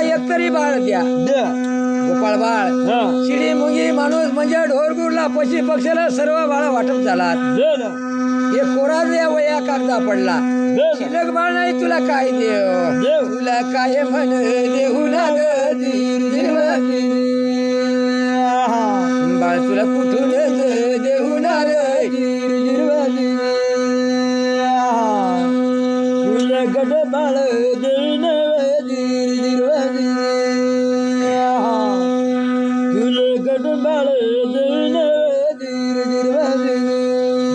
एकतरी बाळ द्या गोपाळ बाळ. शिडी मुंगी माणूस म्हणजे ढोर गुरला पशी पक्षाला सर्व बाळ वाटप झाला, हे कोरा वया कागदा पडला, शिल्लक बाळ नाही तुला काय देव, तुला काय म्हण देऊ ना बाळ, तुला कुठून देऊ ना रे गड बाळ देऊन तुले गड बाळ देऊन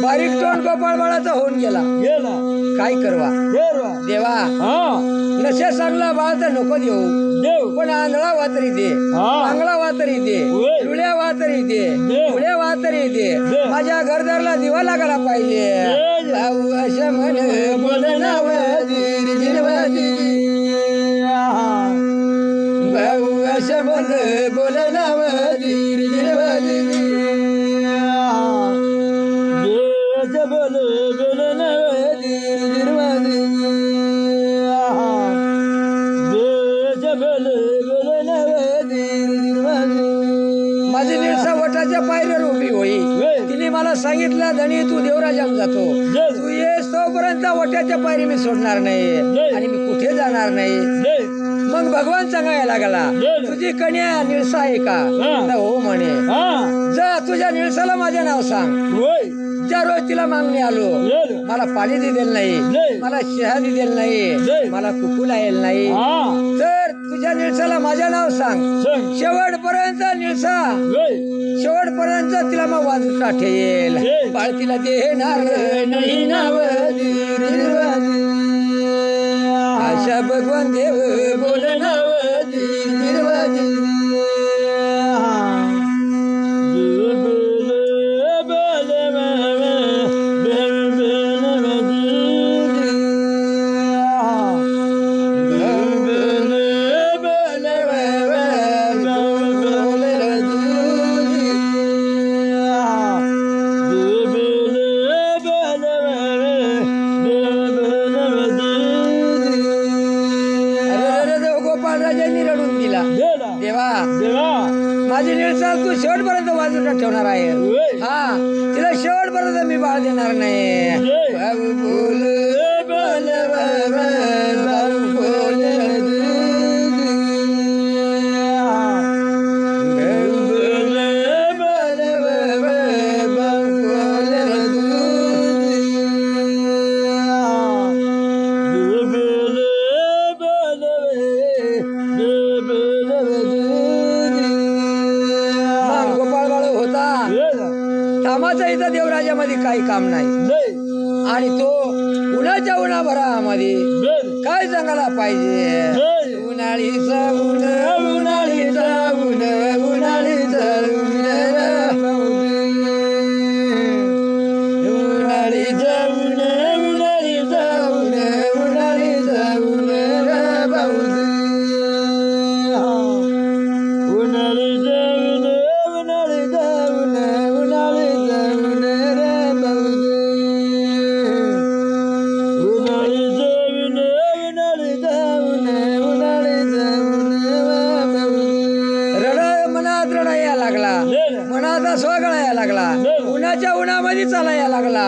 बारीक तोंड गोपाळ बाळाचा होऊन गेला गेला काय करवा देवा नशे चांगला बाळ तर नको देऊ देव पण आंधळा वातरी दे चांगला वातरी दे डुळ्या वातरी दे डुळ्या वातरी दे माझ्या घरदारला दिवा लागायला पाहिजे भाऊ असं म्हण बोलना भाऊ असं म्हण बोलना माझी निळसा वटाच्या पायरीवर उभी होई तिने मला सांगितलं धनी तू देवराजाम जातो तू येस तोपर्यंत वट्याच्या पायरी मी सोडणार नाही आणि मी कुठे जाणार नाही मग भगवान सांगायला लागला तुझी कन्या निळसा आहे का तर हो म्हणे जा तुझ्या निळसाला माझे नाव सांग ज्या रोज तिला मागणी आलो मला पाणी दिलेलं नाही मला शहा दिलेलं नाही मला कुकू लायल नाही तर तुझ्या निळसाला माझे नाव सांग शेवटपर्यंत निळसा शेवटपर्यंत तिला मग वाजता ठेल बाळ तिला देणार नाही नाव आशा भगवान देव बोल नाव माझी निळसाल तू शेवटपर्यंत बाजूला ठेवणार आहे हा तिला शेवटपर्यंत मी बाळ देणार नाही कामाचा इथं देवराजामध्ये काही काम नाही आणि तो उन्हाच्या उन्हाभरामध्ये काय सांगायला पाहिजे उन्हाळीचा ऊन उन्हाळीचा ऊन उन्हाळीचा ऊन उन्हाळीचा ऊन उन्हाळीचा ऊन उन्हाळीचा ऊन मनाचा स्वगळायला लागला उन्हाच्या उन्हामध्ये चालायला लागला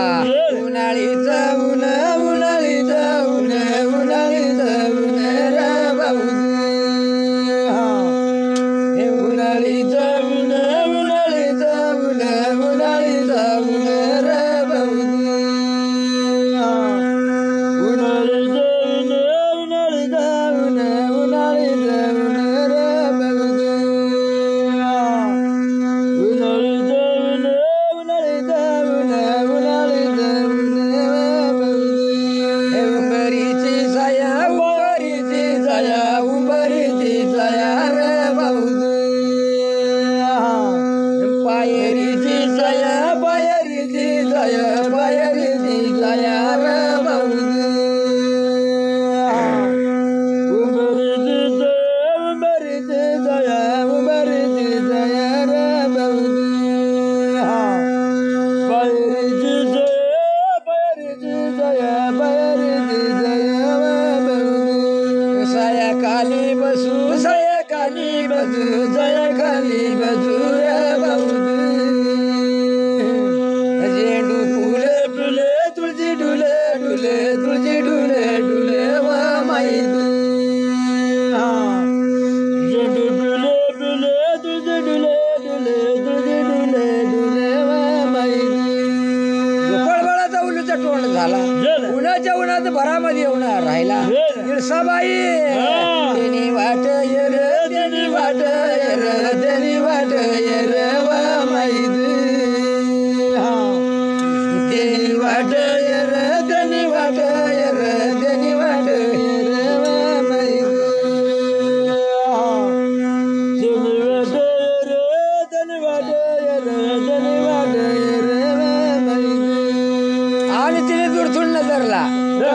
उन्हाळीचा ऊन उन्हाळीचा ऊन उन्हाळीचा ऊन रे उन्हाळीचा ऊन उन्हाळीचा ऊन उन्हाळीचा ऊन रे उन्हाळीचा ऊन उन्हाळीचा ऊन उन्हाळीचा ऊन रे झाला उन्हाच्या उन्हात भरामध्ये येऊन राहिला निळसाबाई तेनी वाट येर तेनी वाट येर तेनी वाट येर वा माईद तेनी वाट येर तेनी वाट येर तेनी वाट येर वा माईद आणि तिने दुरथून नजरला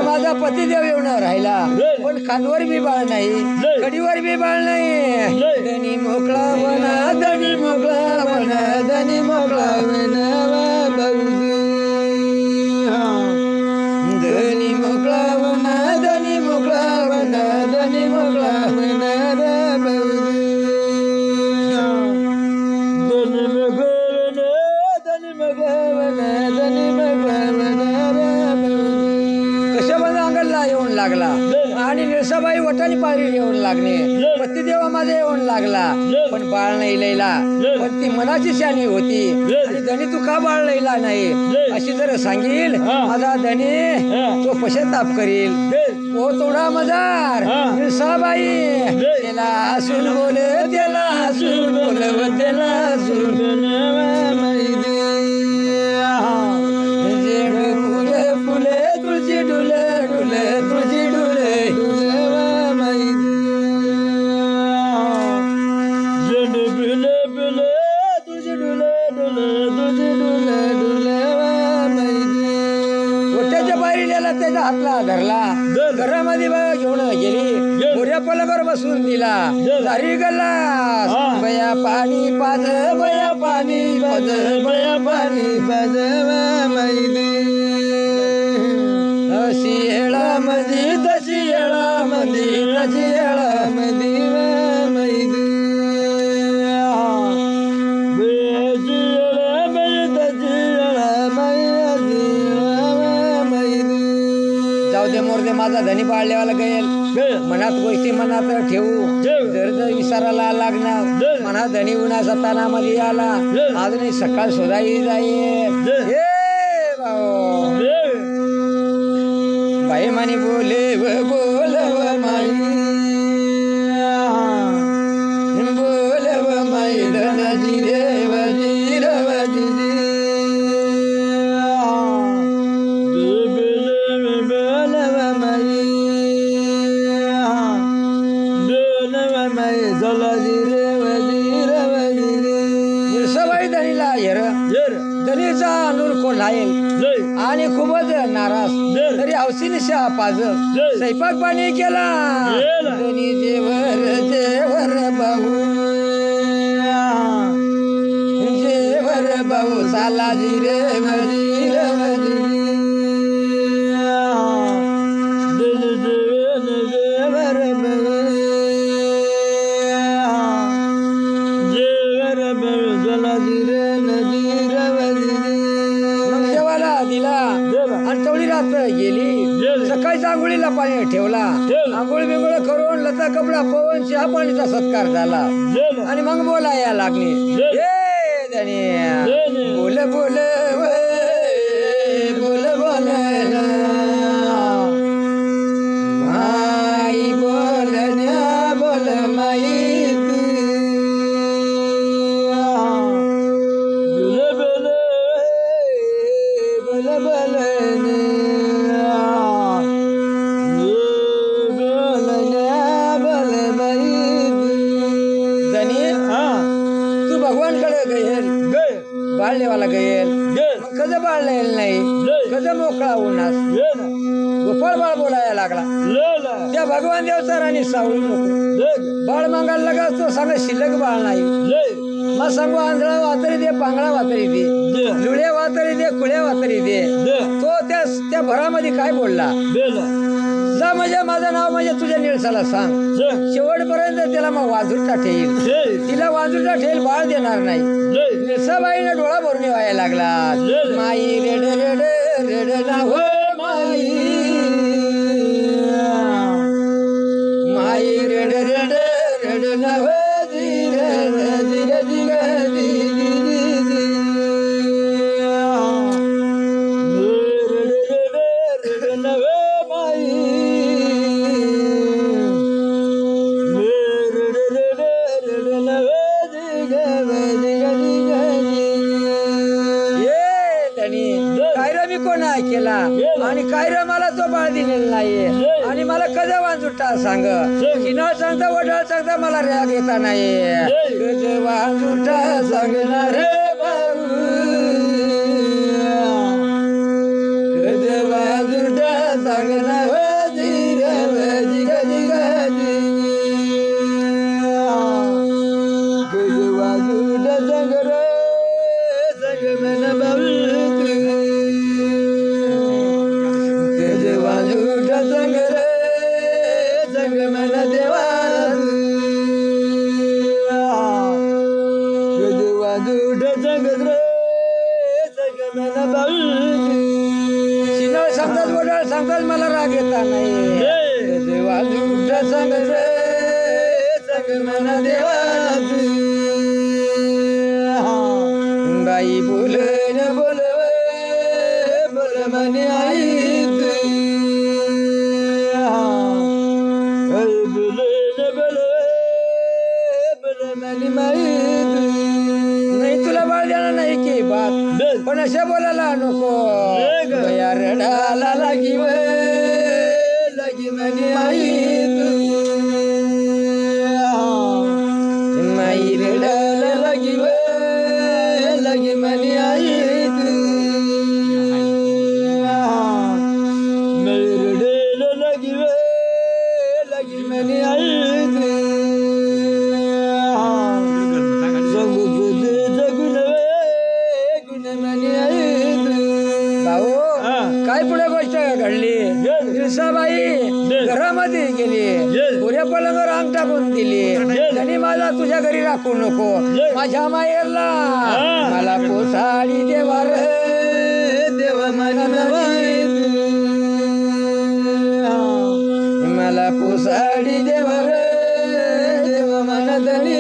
माझा पतिदेव येऊन राहिला पण खांदवर बी बाळ नाही कडीवर बी बाळ नाही धनी मोकळा वना धनी मोकळा वना धनी मोकळा वना धनी मोकळा वना धनी मोकळा वना धनी मोकळा वना कशामध्ये अंगणला येऊन लागला आणि निळसाबाई वटानी पायरी येऊन लागणे पतिदेवा माझे येऊन लागला पण बाळ नाही लैला पण ती मनाची शानी होती आणि धनी तू का बाळ लैला नाही अशी जर सांगील माझा धनी तो पश्चाताप करील ओ तोडा मजार निळसाबाई त्याला हसून बोले त्याला हसून बोलव त्याला हसून फुले फुले तुळशी डुले डुले तुळशी डुले गोट्याच्या बाहेरीला त्याच्या हातला धरला घरामध्ये घेऊन गेली गोऱ्या पलंगावर बसून दिला दारी गल्ला बया पाणी पाज बया पाणी पाज बया पाणी पाज अशी येळा मधी तशी येळा मधी तशी येळा मधी जाऊ दे मोरदे माझा धनी बाळलेवाला गैल मनात गोष्टी मनात ठेवू जर जर विचारायला लागणार मनात धनी उन्हा सतानामध्ये आला अजूनही सकाळ शोधाई जाईल हे भाऊ बाई मानी बोले व बोलव माई बोलव माई धनजी देव जिरव निळसाबाई धनीला हेर धनीचा नूर कोल्हायल आणि खूपच नाराज तरी हौशीनिशा पाज स्वयंपाक पाणी केला धनी जेवर जेवर भाऊ जेवर भाऊ साला जिरे गेली सकाळी आंघोळीला पाणी ठेवला आंघोळ बिंगोळ करून लता कपडा पवन चहा पाणीचा सत्कार झाला आणि मग बोलाया लागली बोल बोल बोल बोल माई बोल बोल माई बोल बोल बाळलेवाला गैल मग कध बाळलेल नाही कध मोकळा उन्हास गोपाळ बाळ बोलायला लागला त्या भगवान देवचा राणी सावळू नको बाळ मागायला लागा तो सांग शिल्लक बाळ नाही मग सांगू आंधळा वातरी दे पांगळा वातरी दे लुळे वातरी दे कुळ्या वातरी दे तो त्या भरामध्ये काय बोलला जा म्हणजे माझं नाव म्हणजे तुझ्या निळसाला सांग शेवटपर्यंत त्याला मग वाजूटा ठेईल तिला वाजूटा ठेईल बाळ देणार नाही निळसाबाईने डोळा भरून व्हायला लागला माई रेड रेड रेड ना हो माई माई रेड रेड रेड ना हो धीरे धीरे धीरे धीरे बाळ दिलेलं नाही आणि मला कधी वांजुटा सांग किनाळ सांगता वडाळ सांगता मला राग येता नाही कधी वांजुटा सांगणार बाबू कधी वांजुटा सांगणार सांगतात मला राग येता नाही देवा झुट सांगत संग मना देवा बाई बोल न बोलव बोल म्हणे आई बोल न बोलव बोल म्हणे माई नाही तुला बाळ देणार नाही की बात पण अशा बोलायला नको बया रडाला लागी म्हणे आई माई रडाला लागी म्हणे आई रडाला लागी म्हणे आई काय पुढे गोष्ट घडली दिवसाबाई घरामध्ये गेली पुऱ्या पलंगावर अंग टाकून दिली त्यांनी मला तुझ्या घरी राखू नको माझ्या माहेरला मला पोसाडी देवार देव मला पोसाडी देवार देव मनधनी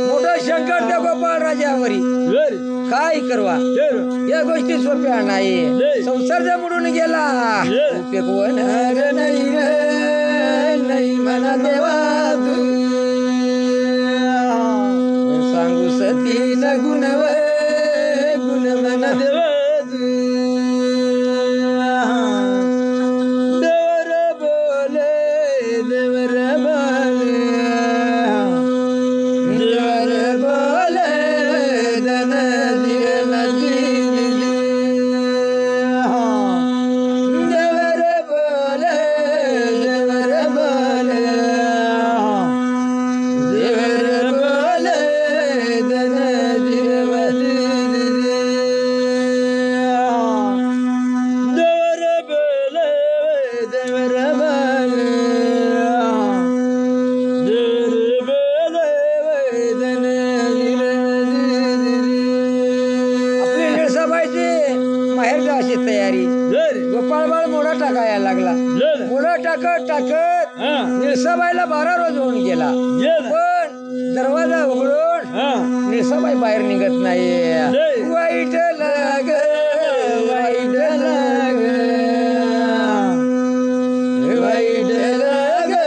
मोठा शंकर त्या गोपाळ राजावरी काय करवा या गोष्टी सोप्या नाही संसार जर बुडून गेला उपयोग होणार नाही म्हणा देवा सांगू सती न गुणव गुण म्हणा देवा देवर बोले देवर बोले तयारी गोपाळ बाळ मोडा टाकायला लागला मोडा टाकत टाकत निळसाबाईला 12 रोज होऊन गेला पण दरवाजा उघडून निळसाबाई बाहेर निघत नाही वाईट लाग वाईट लाग वाईट लाग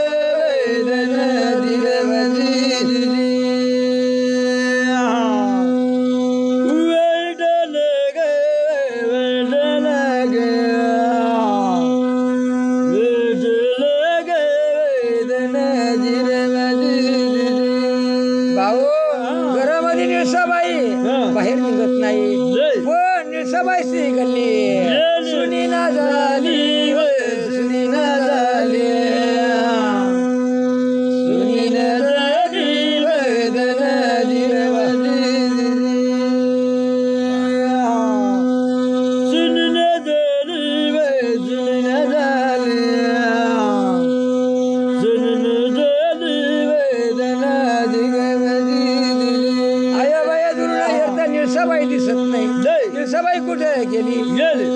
घरामध्ये निळसाबाई बाहेर निघत नाही पण निळसाबाई गल्ली सुनी ना झाली सुनी ना झाली सुनी ना झाली निळसाबाई दिसत नाही निळसाबाई कुठे गेली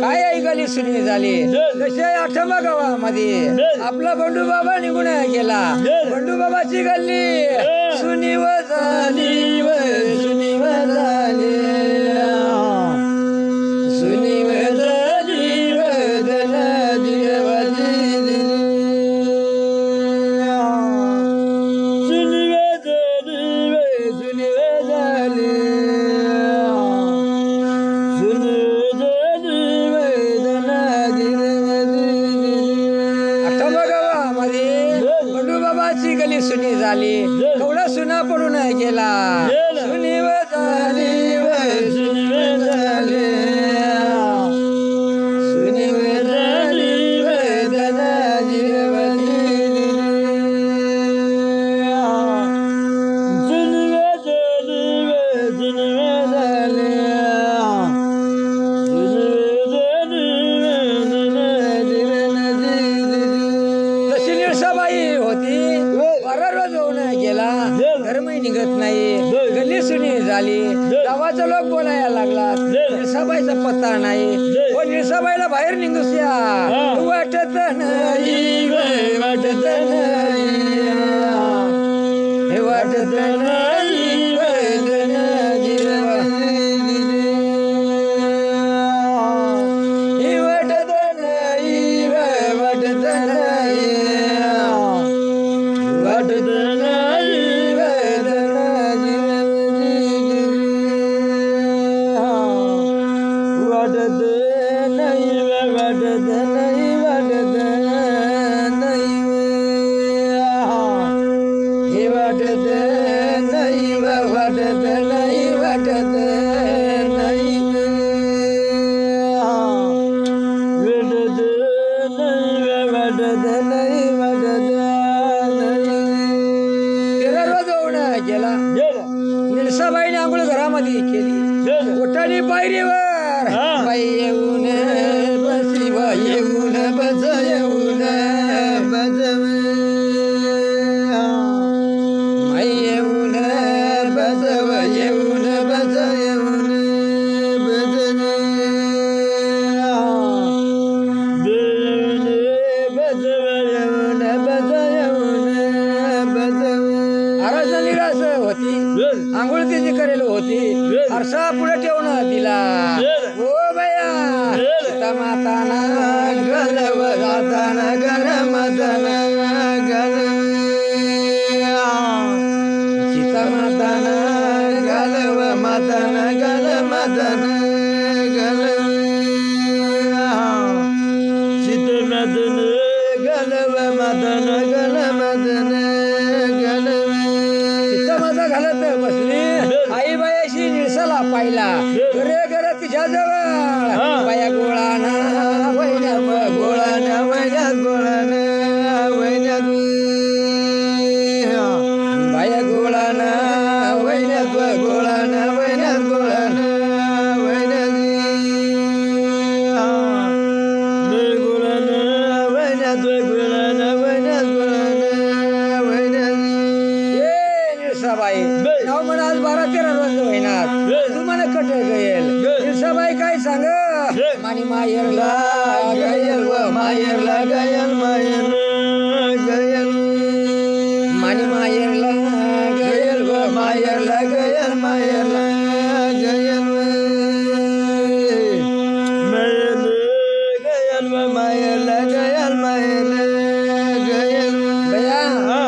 काय ऐकली सुनी झाली तसे आठंबा गावामध्ये आपला बंडू बाबा निघून गेला बंडू बाबाची गल्ली सुनीव झाली सुनीव झाली सुनीव झाली नाही गल्ली सुनी झाली गावाचं लोक बोलायला लागला निळसाबाईचा पत्ता नाही ओ निळसाबाईला बाहेर निघूया वाटत नाही वाटत नाही हे वाटत नाही निळसाबाईने आंघोळ घरामध्ये केली ओठाली पायरीवर बाई येऊन बसव येऊन बस येऊन बसव माई येऊन बसव येऊन बस येऊन आंघोळ तिची करेल होती आरसा पुढे ठेवून दिला ओ बया सीता माताना गलव जाताना गरमताना गलव सीता माताना गलव माताना गलमताना गलव सीता माताना गलव माताना गलमताना गलव घालत बसली आई बायाशी निळसाला पाहिला घरे घर तिच्या जवळ बाया गोळाना वैन्यात गोळाना वैन्यात गोळाना वैन्यात बाया गोळाना वैन्यात गोळाना वैन्यात गोळाना वैन्यात गोळाना वैन्यात गोळाना वैन्यात गोळाना वैन्यात निळसाबाई नाव म्हणा आज 12-13 रोज होईनात तू मला कट गयेल निळसाबाई काय सांग मानी मायरला गयल व मायरला गयल मायर गयल मानी मायरला गयल व मायरला गयल मायरला गयल मायर गयल व मायरला गयल मायरला गयल बया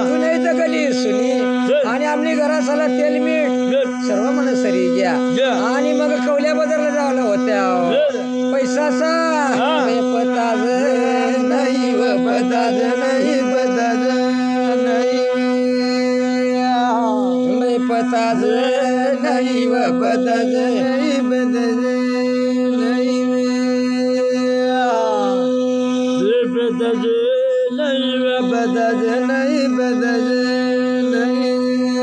तू नाही तर गली सुनी आणि आपली घरासाला तेल मीठ सर्व मन सरी घ्या आणि मग कवल्या बाजारला जावलं होत्या पैसाचा पताज नाही व पताज नाही पताज नाही पताज नाही व पताज नाही पताज नाही पताज नाही व पताज नाही पताज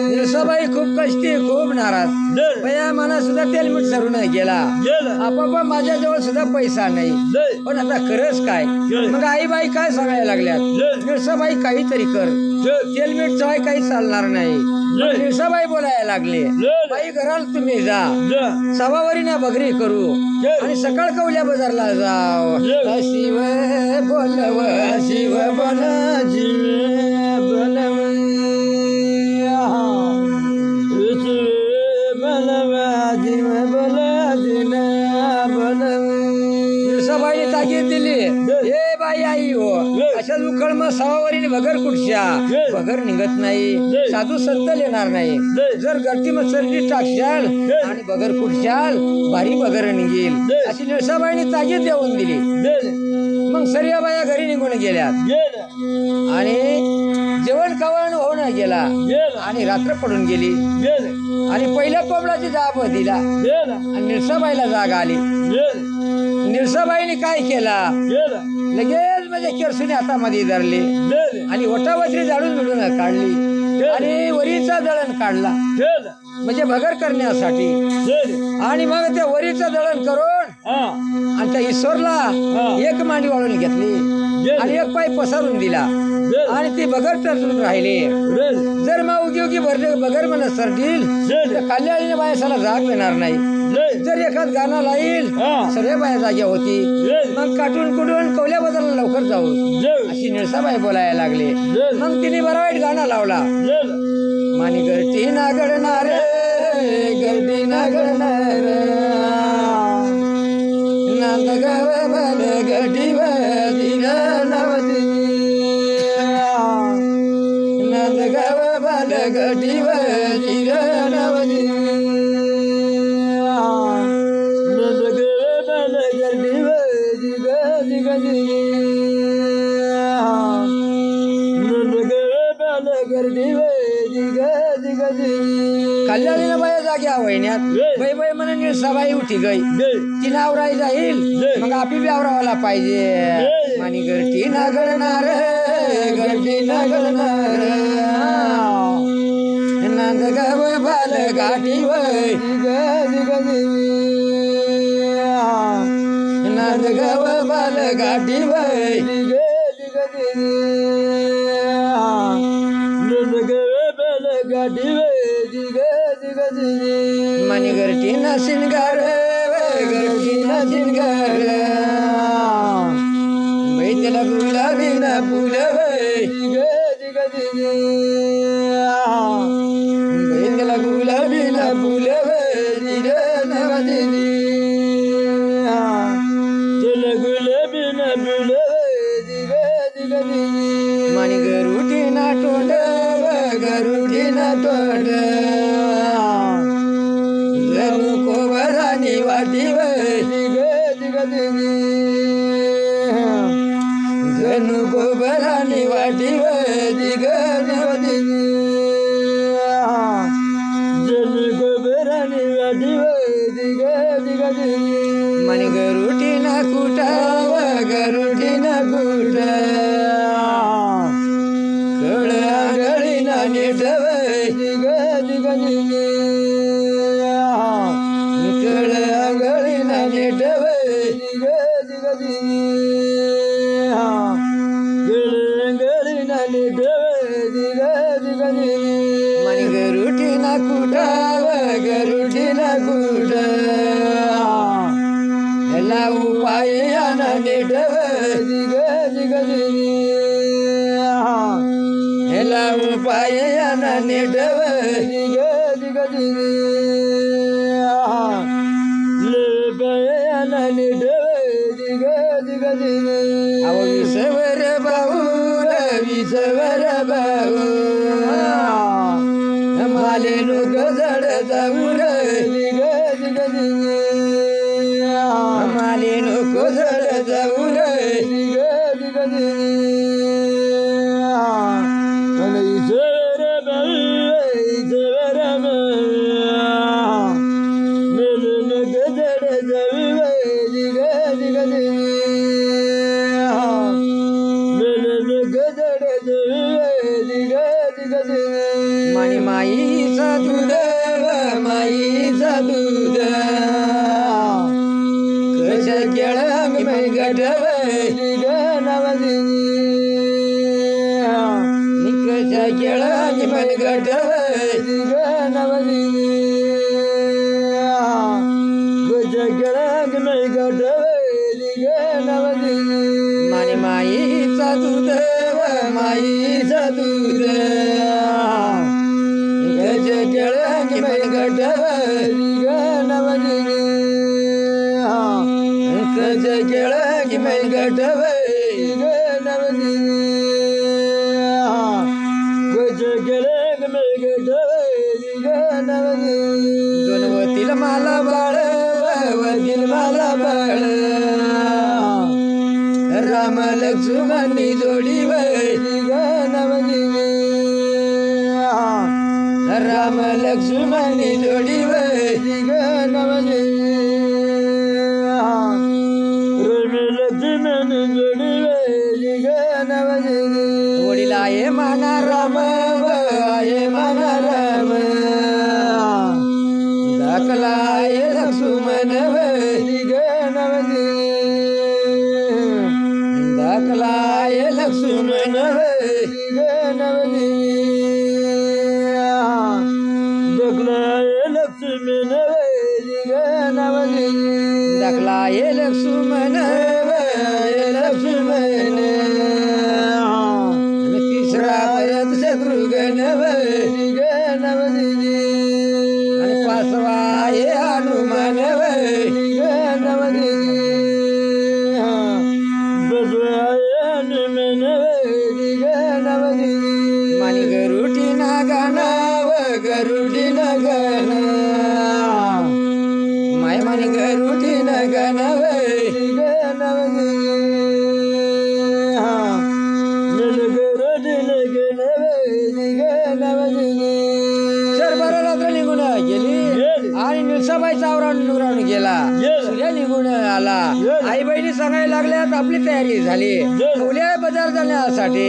निळसाबाई खूप कष्टी खूप नाराज बया मला सुद्धा तेल मीठ सरून गेला आपापा माझ्याजवळ सुद्धा पैसा नाही पण आता खरंच काय मग आई बाई काय सांगायला लागल्यात निळसाबाई काहीतरी कर तेल मीठ चवाय काही चालणार नाही निळसाबाई बोलायला लागले बाई घराला तुम्ही जा सवावरीने बघरी करू आणि सकाळ कवल्या बाजारला जाव शिव बोलव शिव बोल शिव बोलव निळसाबाईने ताकीद दिली हे बाई आई हो अशा उकळ मग सवावरीने बगर कुठच्या बगर निघत नाही साधू संत येणार नाही जर गर्दी मग सर्दी टाकशाल आणि बगर कुठशाल भारी बगर निघेल अशी निळसाबाईने ताकीद देऊन दिली मग सर्या बाया घरी निघून गेल्या आणि जेवण खावण होऊन गेला आणि रात्र पडून गेली आणि पहिल्या कोंबडाची जाग दिला आणि निळसाबाईला जाग आली निळसाबाईने काय केला लगेच म्हणजे केरसुनी हातामध्ये धरली आणि वटावत्री जाळून मिळून काढली आणि वरीचा दळण काढला म्हणजे भगर करण्यासाठी आणि मग त्या वरीचं दळण करून आणि त्या ईश्वरला एक मांडी वाळून घेतली आणि एक पाय पसरून दिला आणि ती बगर तरतून राहिली जर मग उगी उगी भरले बगर मला सरडील तर खाल्ल्या आळीने बायसाला जाग येणार नाही जर एखाद गाणं लाईल सर्व बाया जाग्या होती मग काटून कुटून कवल्या बदलला लवकर जाऊ अशी निळसाबाई बोलायला लागले मग तिने बरा वाईट गाणं लावला मानी गर्दी ना गडणार गर्दी ना गडणार नांद गाव बल गडी नवदी नांद गाव बल गडी नवदी कल्याणीनं बाया जाग्या वहिन्यात बाई बाई म्हणे निळसाबाई उठी गई तिनं आवराई जाईल मग आपली बी आवरावाला पाहिजे आणि गर्दी ना गळणार गर्दी ना गळणार नांद गाव बाल गाठी वय नांद गाव बाल गाठी वय मनी गर्दी ना शिनगार गर्दी ना शिनगार बाई त्याला गुलाबी ना फुल बाई त्याला गुलाबी ना फुल मनी गरुटी ना तोंड गरुटी ना तोंड कोबरानी वाटी जणू कोबरानी वाटी जणू कोबरानी वाटी मनी गरुटी ना कुटा गरुटी ना कुटा कळ आगळी ना नीट मनी गरुटी ना कुटा गरुटी ना कुटा ह्याला उपाय ना नीट ह्याला उपाय ना नीट अहो विसवर भाऊ विसवर भाऊ माले लोक जड जाऊ माले लोक जड जाऊ मनी माईचा दूध माईचा दूध कशा केळा मी कशा केळा मी मनी माईचा दूध माईचा दूध वतील मला बाळ वतील मला बाळ राम लक्ष्मणी जोडी राम लक्ष्मणी जोडी वडील आहे माना राम आहे माना राम दाखला आहे लक्ष्मण दाखला आहे लक्ष्मण लक्ष्मण वैरी ग नवदिनी दाखला ये लक्ष्मण ये लक्ष्मण आणि तिसरा परत शत्रुघ्न वैरी ग नवदिनी आणि पाचवा ये हनुमान वैरी ग नवदिनी बसवायन मन वैरी ग नवदिनी मानी गरुटी नागाना गरुडी नगन माय मानी गरुटी नगन वैरी ग नवदिनी मन गरुडी नगन वैरी ग नवदिनी शरभर रात्र निघून गेली आणि निळसाबाईचा आवरावून गेला सूर्य निघून आला आई बहिणी सांगायला लागल्यात आपली तयारी झाली उद्या बाजार जाण्यासाठी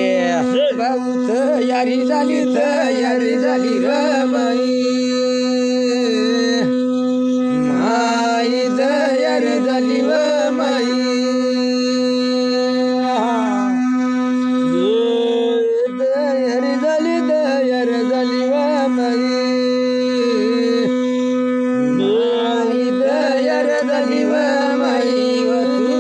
भाऊ तयारी झाली र बाई माई तयार झाली व माई तयार झाली व माई तयार झाली व माई व तू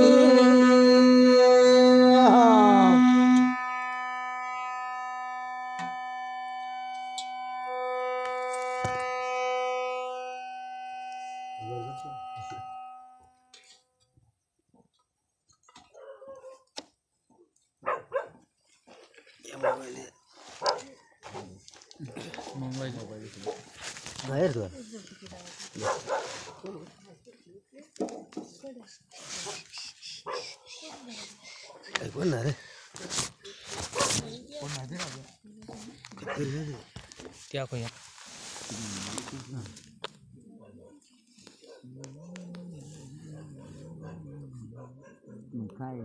बाहेर तू कोण ना रे क्या कोया काय